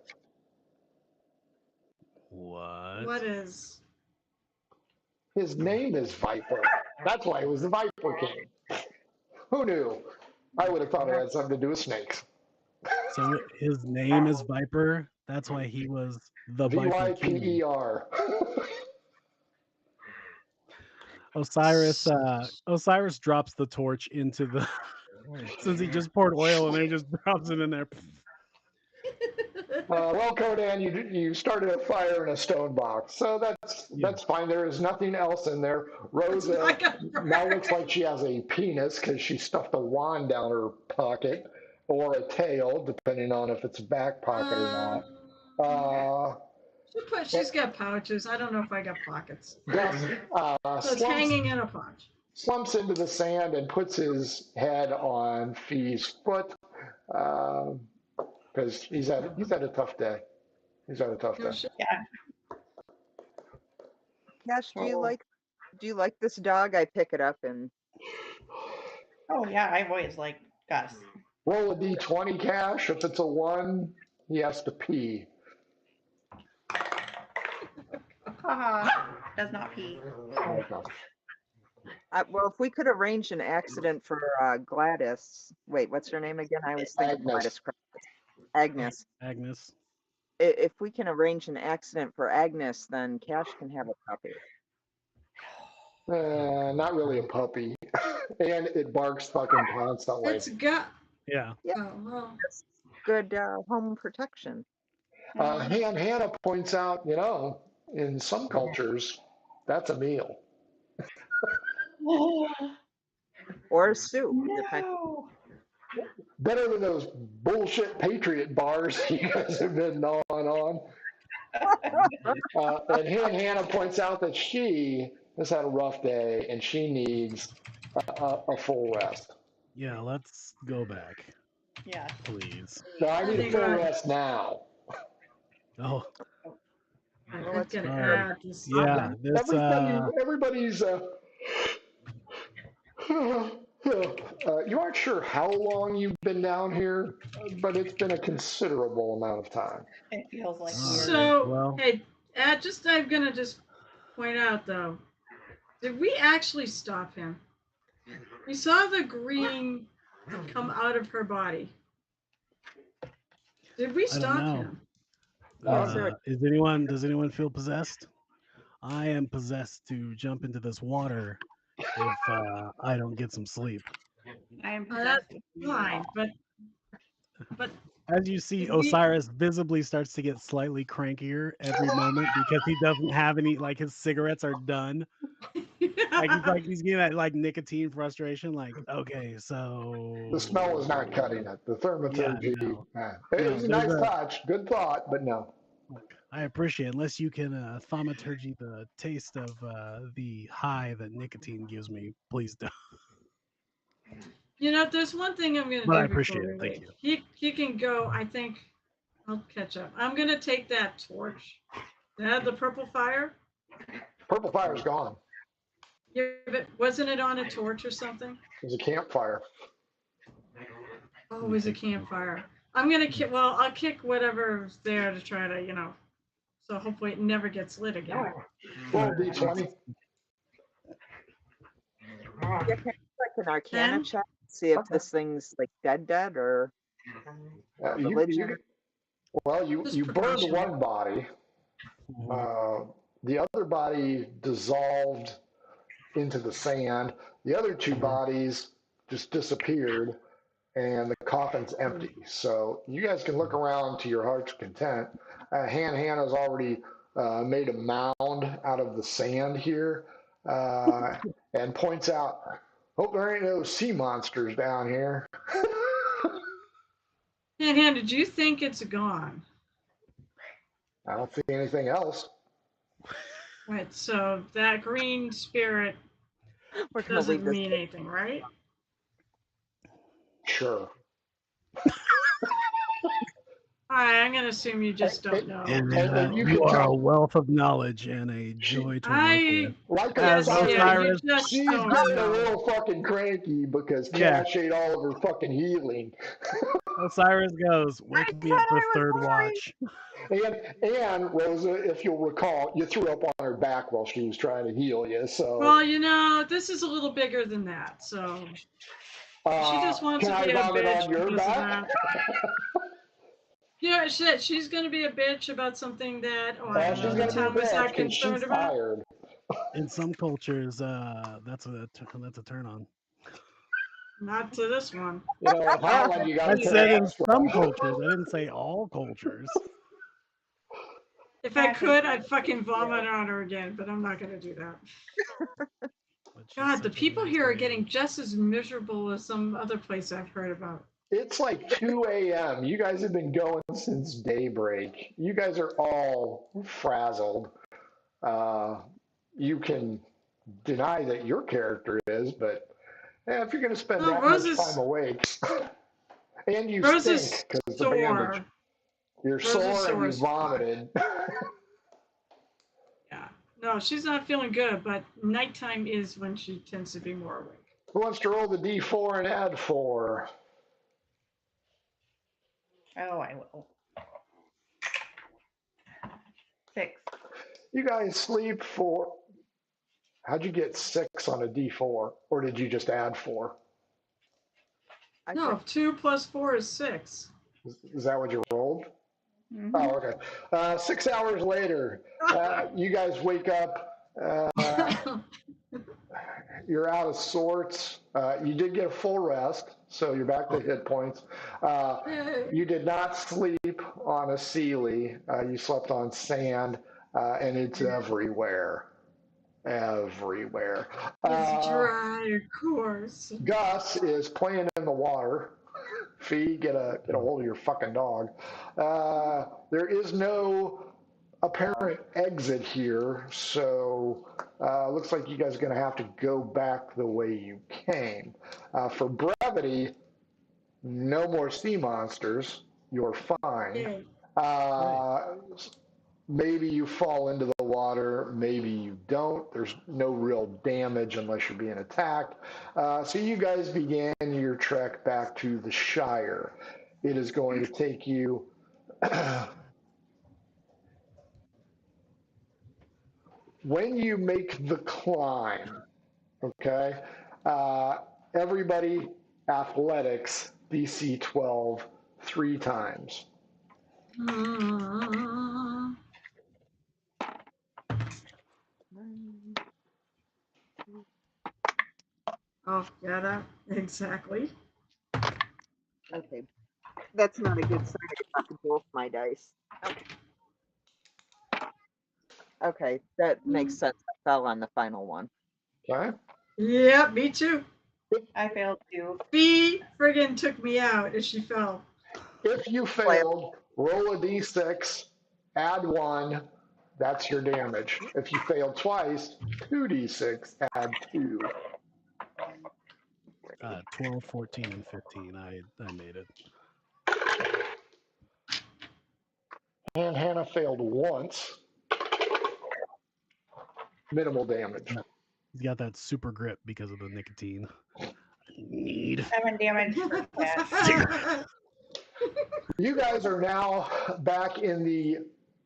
What? What is? His name is Viper. That's why he was the Viper King. Who knew? I would have thought it had something to do with snakes. So his name is Viper. That's why he was the Viper King. Viper. Osiris drops the torch into the since he just poured oil in there, just drops it in there. Well, Codan, you started a fire in a stone box, so that's fine. There is nothing else in there. Rosa now looks like she has a penis because she stuffed a wand down her pocket, or a tail, depending on if it's a back pocket or not. She's got pouches. I don't know if I got pockets. So it's Slumps, hanging in a pouch. slumps into the sand and puts his head on Fee's foot because he's had a tough day. He's had a tough day. Cash, do you like this dog? I pick it up and. Oh yeah, I've always liked Gus. Roll a d20, Cash. If it's a 1, he has to pee. Haha, does not pee. Well, if we could arrange an accident for Gladys. Wait, what's her name again? I was thinking Agnes. Agnes. Agnes. If we can arrange an accident for Agnes, then Cash can have a puppy. Not really a puppy. And it barks fucking constantly. It's got. Yeah. Oh, well. Good home protection. Hannah points out, in some cultures, that's a meal. Or a soup. No. Better than those bullshit Patriot bars you guys have been gnawing on. And Hannah points out that she has had a rough day and she needs a full rest. Yeah, let's go back. Yeah. Please. No, I need a full rest now. Oh. Let's get this. Yeah, this everybody's you aren't sure how long you've been down here, but it's been a considerable amount of time. It feels like So, hey, I'm gonna just point out though, did we actually stop him? We saw the green come out of her body. Did we stop him? Does anyone feel possessed? I am possessed to jump into this water if I don't get some sleep. I am that's fine, but as you see, Osiris visibly starts to get slightly crankier every moment because he doesn't have any, like his cigarettes are done. He's getting that like nicotine frustration. Like, okay, so the smell is not cutting it. The thaumaturgy. It was a nice touch, good thought, but no. I appreciate it. Unless you can thaumaturgy the taste of the high that nicotine gives me, please don't. There's one thing I'm going to do. I appreciate it. Thank you. He can go. I think I'll catch up. I'm going to take that torch. The purple fire. Purple fire's gone. Yeah, but wasn't it on a torch or something? It was a campfire. Oh, it was a campfire. I'm going to kick. Well, I'll kick whatever's there to try to, so hopefully it never gets lit again. Roll d20. Yeah, can I like an Arcana check? See if this thing's like dead or religion. You burned one body. The other body dissolved into the sand. The other two bodies just disappeared, and the coffin's empty. So you guys can look around to your heart's content. Hannah's already made a mound out of the sand here, and points out, "Hope there ain't no sea monsters down here." Han, did you think it's gone? I don't see anything else. Right, so that green spirit We're gonna leave doesn't this. mean anything, right? Sure. All right, I'm gonna assume you just don't know. And you you can are a tell. wealth of knowledge and a joy to work with. Like As Yes, yeah, Osiris, you just she's don't getting a know. little fucking cranky because Yeah. Cash ate all of her fucking healing. Osiris goes, wake me up said for I was third sorry. watch. And Rosa, if you'll recall, you threw up on her back while she was trying to heal you. So Well, you know, this is a little bigger than that, so she just wants can to I be a vomit bitch on your because of back? that. Yeah, she's going to be a bitch about something that She's the gonna be a town was not bitch because concerned she's about. tired. In some cultures, that's a turn on. Not to this one. You know, in Holland, you got I to pay said in extra. some cultures. I didn't say all cultures. If I could, I'd fucking vomit on her again, but I'm not going to do that. But she's God, the such a people nice here are lady. getting just as miserable as some other place I've heard about. It's like 2 a.m. You guys have been going since daybreak. You guys are all frazzled. You can deny that your character is, but if you're going to spend Oh, that much time awake, and you Rose stink is because the bandage, sore. you're Rose is sore and sore you as fuck. vomited. Yeah. No, she's not feeling good, but nighttime is when she tends to be more awake. Who wants to roll the d4 and add 4? Oh, I will. 6. You guys sleep for. How'd you get 6 on a d4? Or did you just add 4? No, 2 plus 4 is 6. Is that what you rolled? Mhm. Oh, okay. 6 hours later, you guys wake up. You're out of sorts. You did get a full rest, so you're back to hit points. You did not sleep on a Sealy. You slept on sand, and it's everywhere. Everywhere. It's dry, of course. Gus is playing in the water. Fee, get a hold of your fucking dog. There is no apparent exit here, so looks like you guys are going to have to go back the way you came. For brevity, no more sea monsters. You're fine. Maybe you fall into the water, maybe you don't. There's no real damage unless you're being attacked. So you guys began your trek back to the Shire. It is going to take you when you make the climb, okay, everybody athletics DC 12 3 times. Oh, yeah, that exactly. Okay, that's not a good sign. I got both my dice. Okay, that makes sense. I fell on the final one. Okay. Yeah, me too. I failed too. B friggin' took me out as she fell. If you failed, roll a d6, add 1, that's your damage. If you failed twice, 2d6, add 2. 12, 14, and 15. I made it. And Hannah failed once. Minimal damage. He's got that super grip because of the nicotine. Need 7 damage for that. You guys are now back in the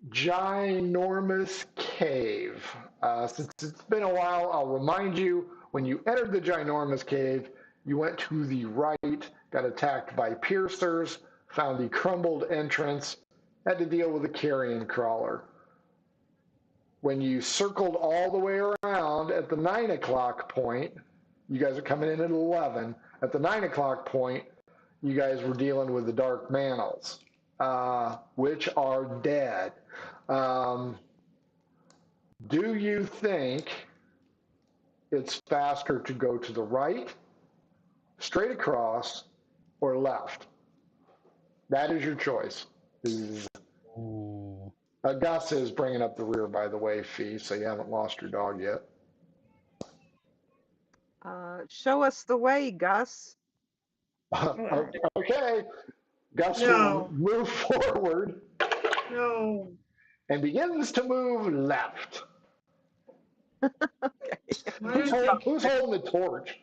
ginormous cave. Since it's been a while, I'll remind you, when you entered the ginormous cave, you went to the right, got attacked by piercers, found the crumbled entrance, had to deal with a carrion crawler. when you circled all the way around at the 9 o'clock point, you guys are coming in at 11. At the 9 o'clock point, you guys were dealing with the dark manals, which are dead. Do you think it's faster to go to the right, straight across, or left? That is your choice. Ooh. Gus is bringing up the rear, by the way, Fee, so you haven't lost your dog yet. Show us the way, Gus. Okay. Gus No. will move forward No. and begins to move left. What Who's is it? holding the torch?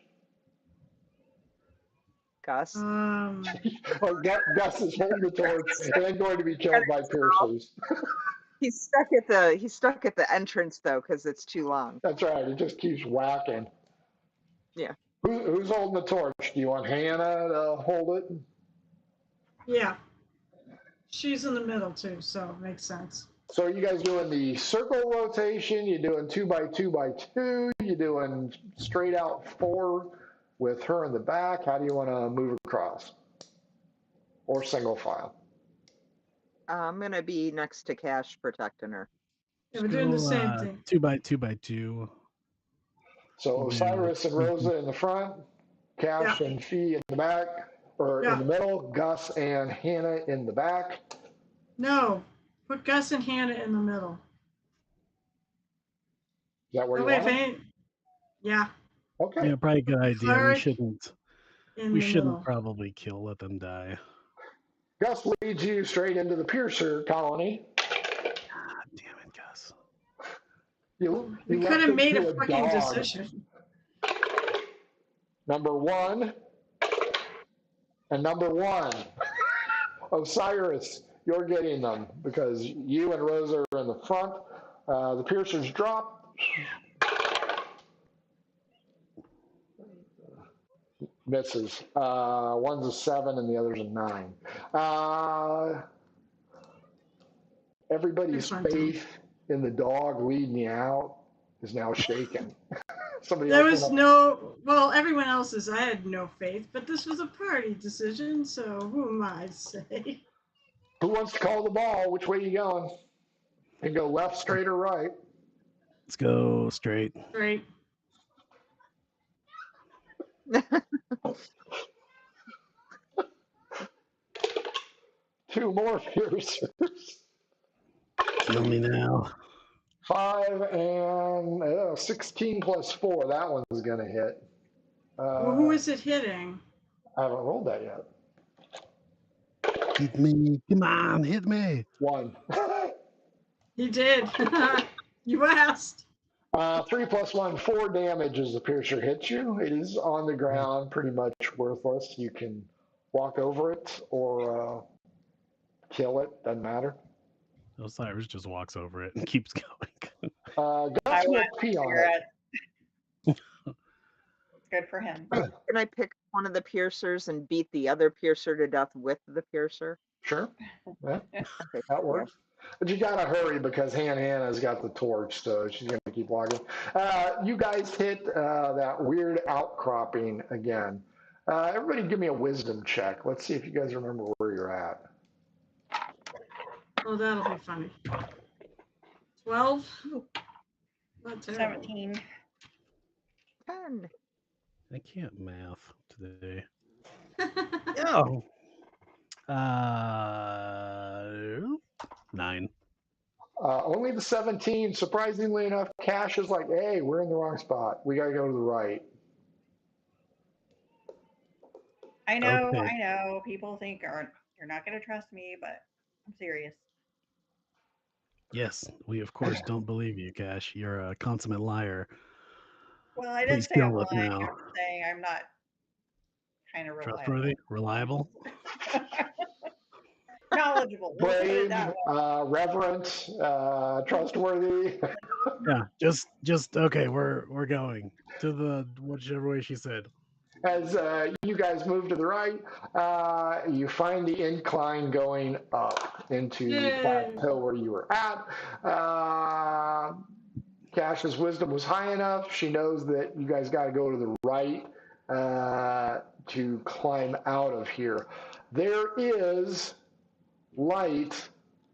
Gus. Or Gus is holding the torch and going to be killed by piercers. He's stuck at the entrance though, because it's too long. That's right. It just keeps whacking. Yeah. Who's holding the torch? Do you want Hannah to hold it? Yeah. She's in the middle too, so it makes sense. So are you guys doing the circle rotation? You doing 2 by 2 by 2? You doing straight out 4 with her in the back? How do you want to move across? Or single file? I'm gonna be next to Cash protecting her. Yeah, we're doing the same thing. 2 by 2 by 2. So Osiris and Rosa in the front, Cash and Fee in the back, or in the middle, Gus and Hannah in the back. No, put Gus and Hannah in the middle. Is that where you want it? Yeah. Okay. Yeah, probably a good idea. Sorry. We shouldn't probably let them die. Gus leads you straight into the piercer colony. God damn it, Gus. We could have made a fucking decision. Number 1 and number 1. Osiris, you're getting them because you and Rosa are in the front. The piercers drop. Misses. One's a 7 and the other's a 9. Everybody's faith in the dog leading you out is now shaken. Everyone else's, I had no faith, but this was a party decision, so who am I to say? Who wants to call the ball? Which way you going? And go left, straight, or right? Let's go straight. Straight. Two more piercers. Kill me now. 5 and 16 plus 4. That one's going to hit. Well, who is it hitting? I haven't rolled that yet. Hit me. Come on, hit me. 1. He did. You asked. 3 plus 1, 4 damage as the piercer hits you. It is on the ground, pretty much worthless. You can walk over it or kill it. Doesn't matter. Osiris just walks over it and keeps going. Gus will pee on it. Good for him. Can I pick one of the piercers and beat the other piercer to death with the piercer? Sure. Yeah, that works. But you gotta hurry because Hannah's got the torch, so she's gonna keep walking. You guys hit that weird outcropping again. Everybody give me a wisdom check. Let's see if you guys remember where you're at. Oh, that'll be funny. 12? 17. 10. I can't math today. Oh. 9. Only the 17. Surprisingly enough, Cash is like, hey, we're in the wrong spot. We gotta go to the right. I know. People think you're not going to trust me, but I'm serious. Yes, we of course don't believe you, Cash. You're a consummate liar. Well, I didn't Please say I'm kill us lying. now. I'm saying I'm not kind of Trustworthy? Reliable? knowledgeable. We'll put it Brave, that way. reverent, trustworthy. Yeah, just okay, we're going to the whichever way she said. As you guys move to the right, you find the incline going up into the plateau where you were at. Cash's wisdom was high enough. She knows that you guys got to go to the right to climb out of here. There is light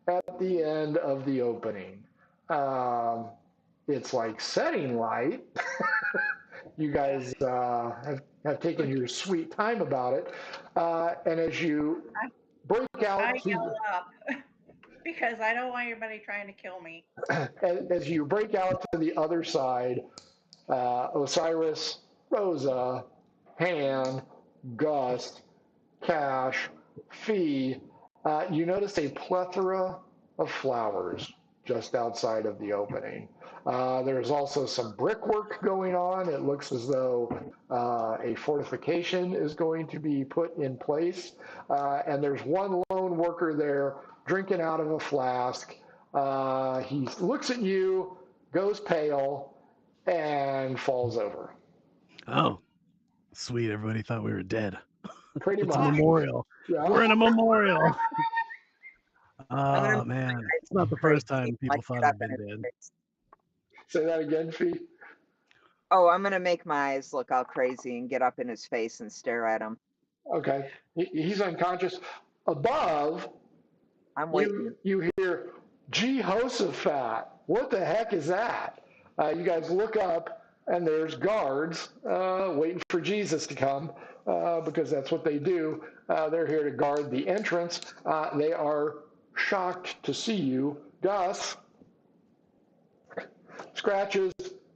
at the end of the opening. It's like setting light. You guys have taken your sweet time about it. And as you break out, I yell up because I don't want anybody trying to kill me. as you break out to the other side, Osiris, Rosa, Han, Gus, Cash, Fee, you notice a plethora of flowers just outside of the opening. There's also some brickwork going on. It looks as though a fortification is going to be put in place. And there's one lone worker there drinking out of a flask. He looks at you, goes pale, and falls over. Oh, sweet. Everybody thought we were dead. Pretty It's a much. memorial. Yeah. We're in a memorial. I'm gonna Oh, man. It's not the crazy, first time people like, thought get I'd up in been his dead. face. Say that again, Fee. Oh, I'm gonna make my eyes look all crazy and get up in his face and stare at him. Okay. He's unconscious. Above, I'm waiting. you hear, Jehoshaphat. What the heck is that? You guys look up, and there's guards waiting for Jesus to come because that's what they do. They're here to guard the entrance. They are shocked to see you. Gus scratches,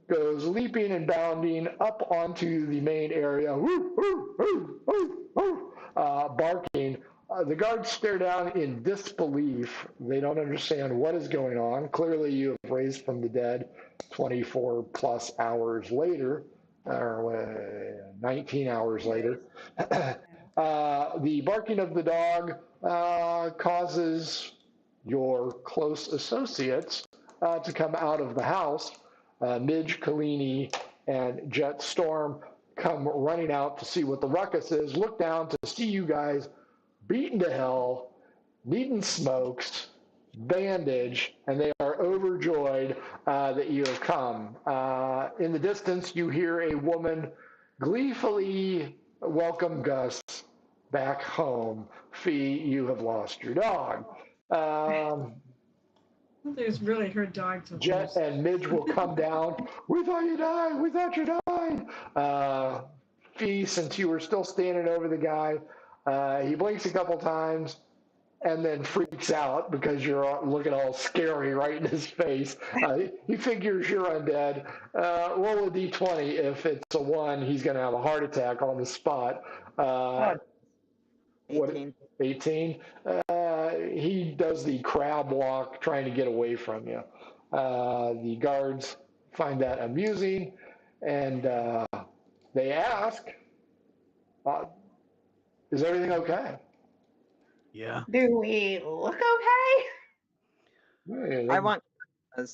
goes leaping and bounding up onto the main area, woo, woo, woo, woo, woo, barking. The guards stare down in disbelief. They don't understand what is going on. Clearly, you have raised from the dead 24 plus hours later, or 19 hours later. The barking of the dog causes your close associates to come out of the house. Midge, Kalini, and Jet Storm come running out to see what the ruckus is, look down to see you guys beaten to hell, needing smokes, bandage, and they are overjoyed that you have come. In the distance, you hear a woman gleefully welcome Gus back home. Fee, you have lost your dog. I think it's really her dog to Jet lose. and Midge will come down. We thought you died. We thought you died. Fee, since you were still standing over the guy, he blinks a couple times and then freaks out because you're looking all scary right in his face. He figures you're undead. Roll a d20. If it's a 1, he's going to have a heart attack on the spot. What? 18. 18? He does the crab walk trying to get away from you. The guards find that amusing, and they ask, is everything okay? Yeah. Do we look okay? I want.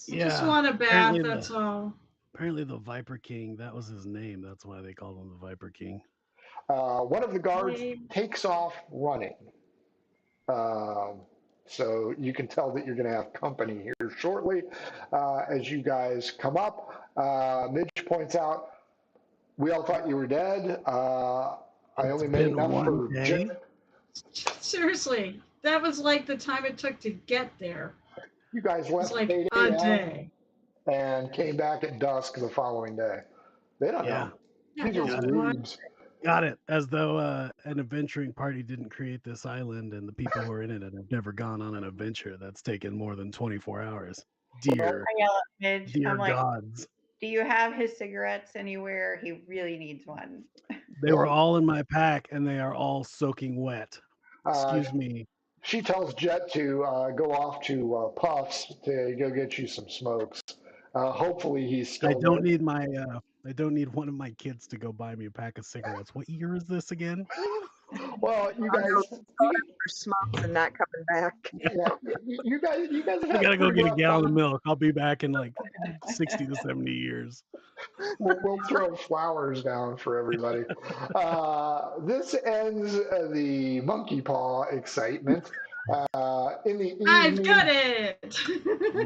Yeah. Just want a bath, apparently that's all. Apparently the Viper King, that was his name. That's why they called him the Viper King. One of the guards takes off running. So you can tell that you're going to have company here shortly. As you guys come up, Midge points out, we all thought you were dead. I only made enough for day. Seriously, that was like the time it took to get there. You guys left It's like at 8 a a.m. day. and came back at dusk the following day. They don't know. Yeah, These are it's rubes. Got it. As though an adventuring party didn't create this island and the people who are in it have never gone on an adventure that's taken more than 24 hours. Dear, I yell at Midge. dear I'm like, gods. do you have his cigarettes anywhere? He really needs one. They were all in my pack and they are all soaking wet. Excuse me. She tells Jet to go off to Puffs to go get you some smokes. Hopefully he's still I don't there. need my I don't need one of my kids to go buy me a pack of cigarettes. What year is this again? Well, you guys, For smokes and not coming back. yeah, you guys have I had gotta go pretty get a rough gallon of time. milk. I'll be back in like 60 to 70 years. We'll throw flowers down for everybody. This ends the monkey paw excitement. In the I've evening, got it.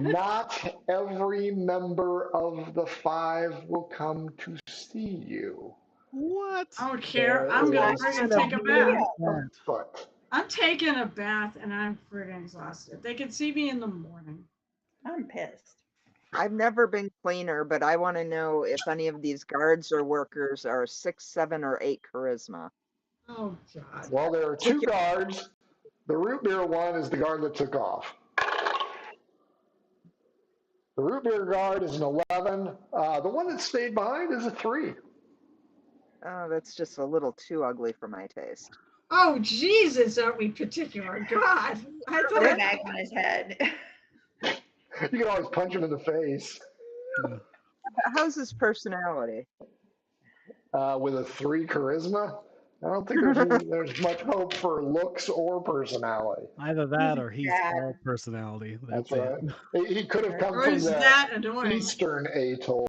not every member of the five will come to see you. What? I don't care. There I'm gonna is friggin' Kind of take a bath. that. But I'm taking a bath and I'm friggin' exhausted. They can see me in the morning. I'm pissed. I've never been cleaner, but I want to know if any of these guards or workers are 6, 7, or 8 charisma. Oh God. well, there are two guards. The root beer one is the guard that took off. The root beer guard is an 11. The one that stayed behind is a 3. Oh, that's just a little too ugly for my taste. Oh Jesus, aren't we particular? God. I Put a thought bag on his head. You can always punch him in the face. How's his personality? With a 3 charisma, I don't think there's much hope for looks or personality. Either that or he's bad. all personality. That's That's right. it. He could have come or from is the that annoying? eastern atoll.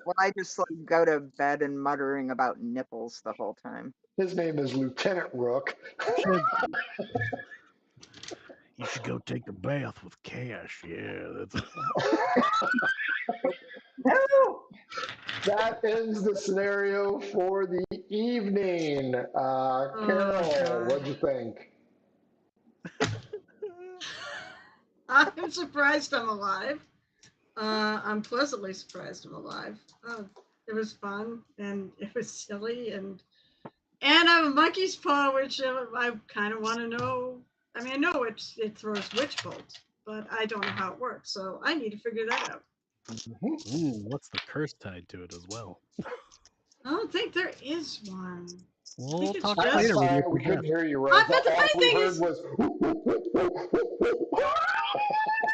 Well, I just like go to bed and muttering about nipples the whole time. His name is Lieutenant Rook. You should go take a bath with Cash. Yeah, that's. No. That ends the scenario for the evening. Carol, God. what'd you think? I'm surprised I'm alive. I'm pleasantly surprised I'm alive. It was fun and it was silly and I have a monkey's paw, which I kind of want to know. I mean, I know it throws witch bolts, but I don't know how it works, so I need to figure that out. What's the curse tied to it as well? I don't think there is one. We'll it's talk just- later when you Sorry, we get couldn't the hear you, But Rose. the All funny we thing heard is, was.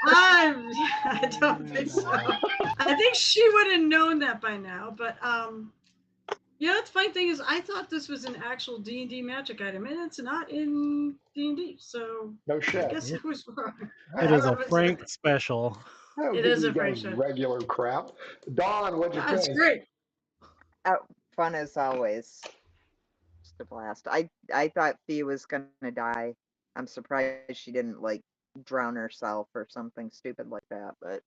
I don't think so. I think she would have known that by now, but you know, the funny thing is, I thought this was an actual D&D magic item, and it's not in D&D. So No I shit. guess I was wrong. It is a It Frank special. I don't It give is you a guys friendship. regular crap. Dawn, what'd you That's think? great. Oh, fun as always. Just a blast. I thought Fee was gonna die. I'm surprised she didn't like drown herself or something stupid like that, but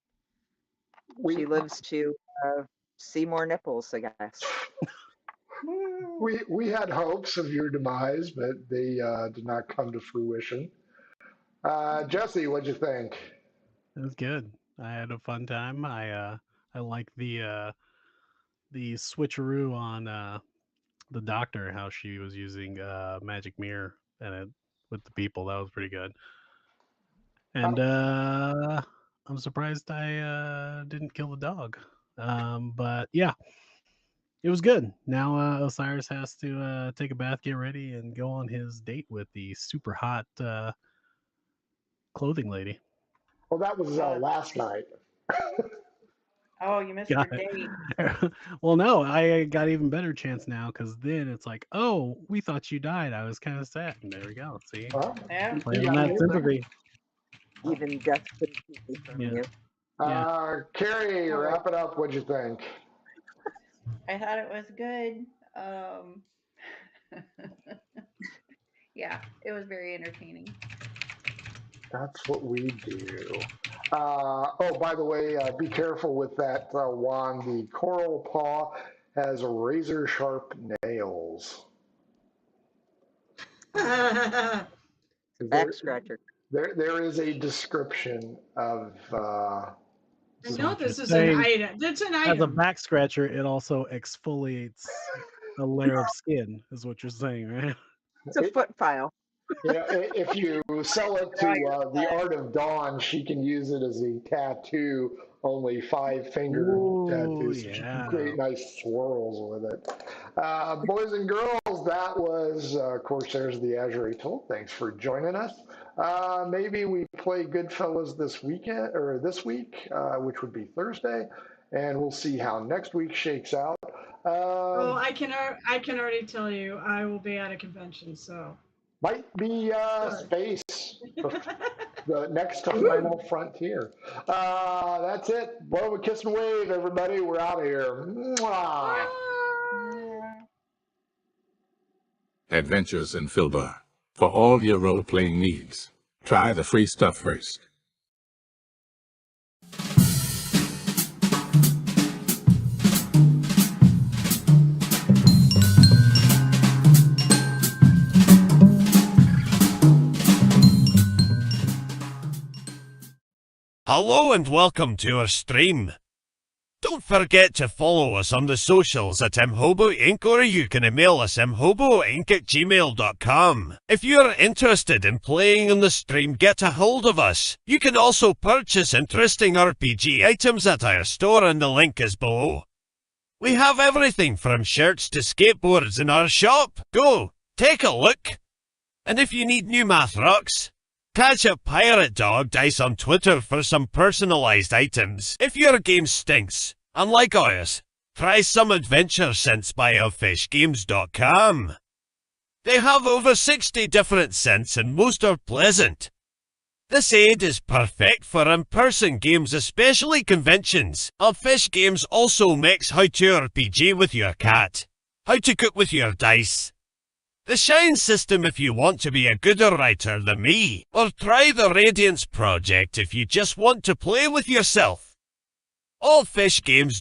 she lives to see more nipples, I guess. We had hopes of your demise, but they did not come to fruition. Jesse, what'd you think? It was good. I had a fun time. I like the switcheroo on the doctor, how she was using magic mirror and it with the people. That was pretty good. And I'm surprised I didn't kill the dog. But yeah, it was good. Now Osiris has to take a bath, get ready, and go on his date with the super hot clothing lady. Well, that was last night. Oh, you missed Got your date. it. Well, no, I got even better chance now because then it's like, oh, we thought you died. I was kind of sad. And there we go. See, Well, Yeah. you play on got that me. sympathy. Even death couldn't keep me from Yeah. you. Carrie, wrap it up. What'd you think? I thought it was good. Yeah, it was very entertaining. That's what we do. Oh, by the way, be careful with that wand. The coral paw has razor sharp nails. I Back scratcher. There is a description of. So know what you're this is an saying, item. That's an as a item. back scratcher, it also exfoliates a layer of skin, is what you're saying, right? It's a foot file. You know, if you sell it to the Art of Dawn, she can use it as a tattoo, only 5-finger Ooh, tattoo, so she can create yeah. nice swirls with it. Boys and girls, that was Corsairs of the Azure Atoll. Thanks for joining us. Maybe we play Goodfellas this weekend or this week, which would be Thursday, and we'll see how next week shakes out. Oh, I can already tell you, I will be at a convention. So Might be space. The next to Final Frontier. That's it. Blow a kiss and wave, everybody. We're out of here. Mwah. Adventures in Filbar. for all your role-playing needs. Try the free stuff first. Hello and welcome to our stream. Don't forget to follow us on the socials at mhoboinc, or you can email us mhoboinc@gmail.com. If you're interested in playing on the stream, get a hold of us. You can also purchase interesting RPG items at our store, and the link is below. We have everything from shirts to skateboards in our shop. Go, take a look. And if you need new math rocks, catch a Pirate Dog Dice on Twitter for some personalized items. If your game stinks, unlike ours, try some adventure scents by elfishgames.com. They have over 60 different scents and most are pleasant. This aid is perfect for in-person games, especially conventions. Elfish Games also makes how to RPG with your cat, how to cook with your dice, the Shine system if you want to be a gooder writer than me, or try the Radiance project if you just want to play with yourself. All Fish Games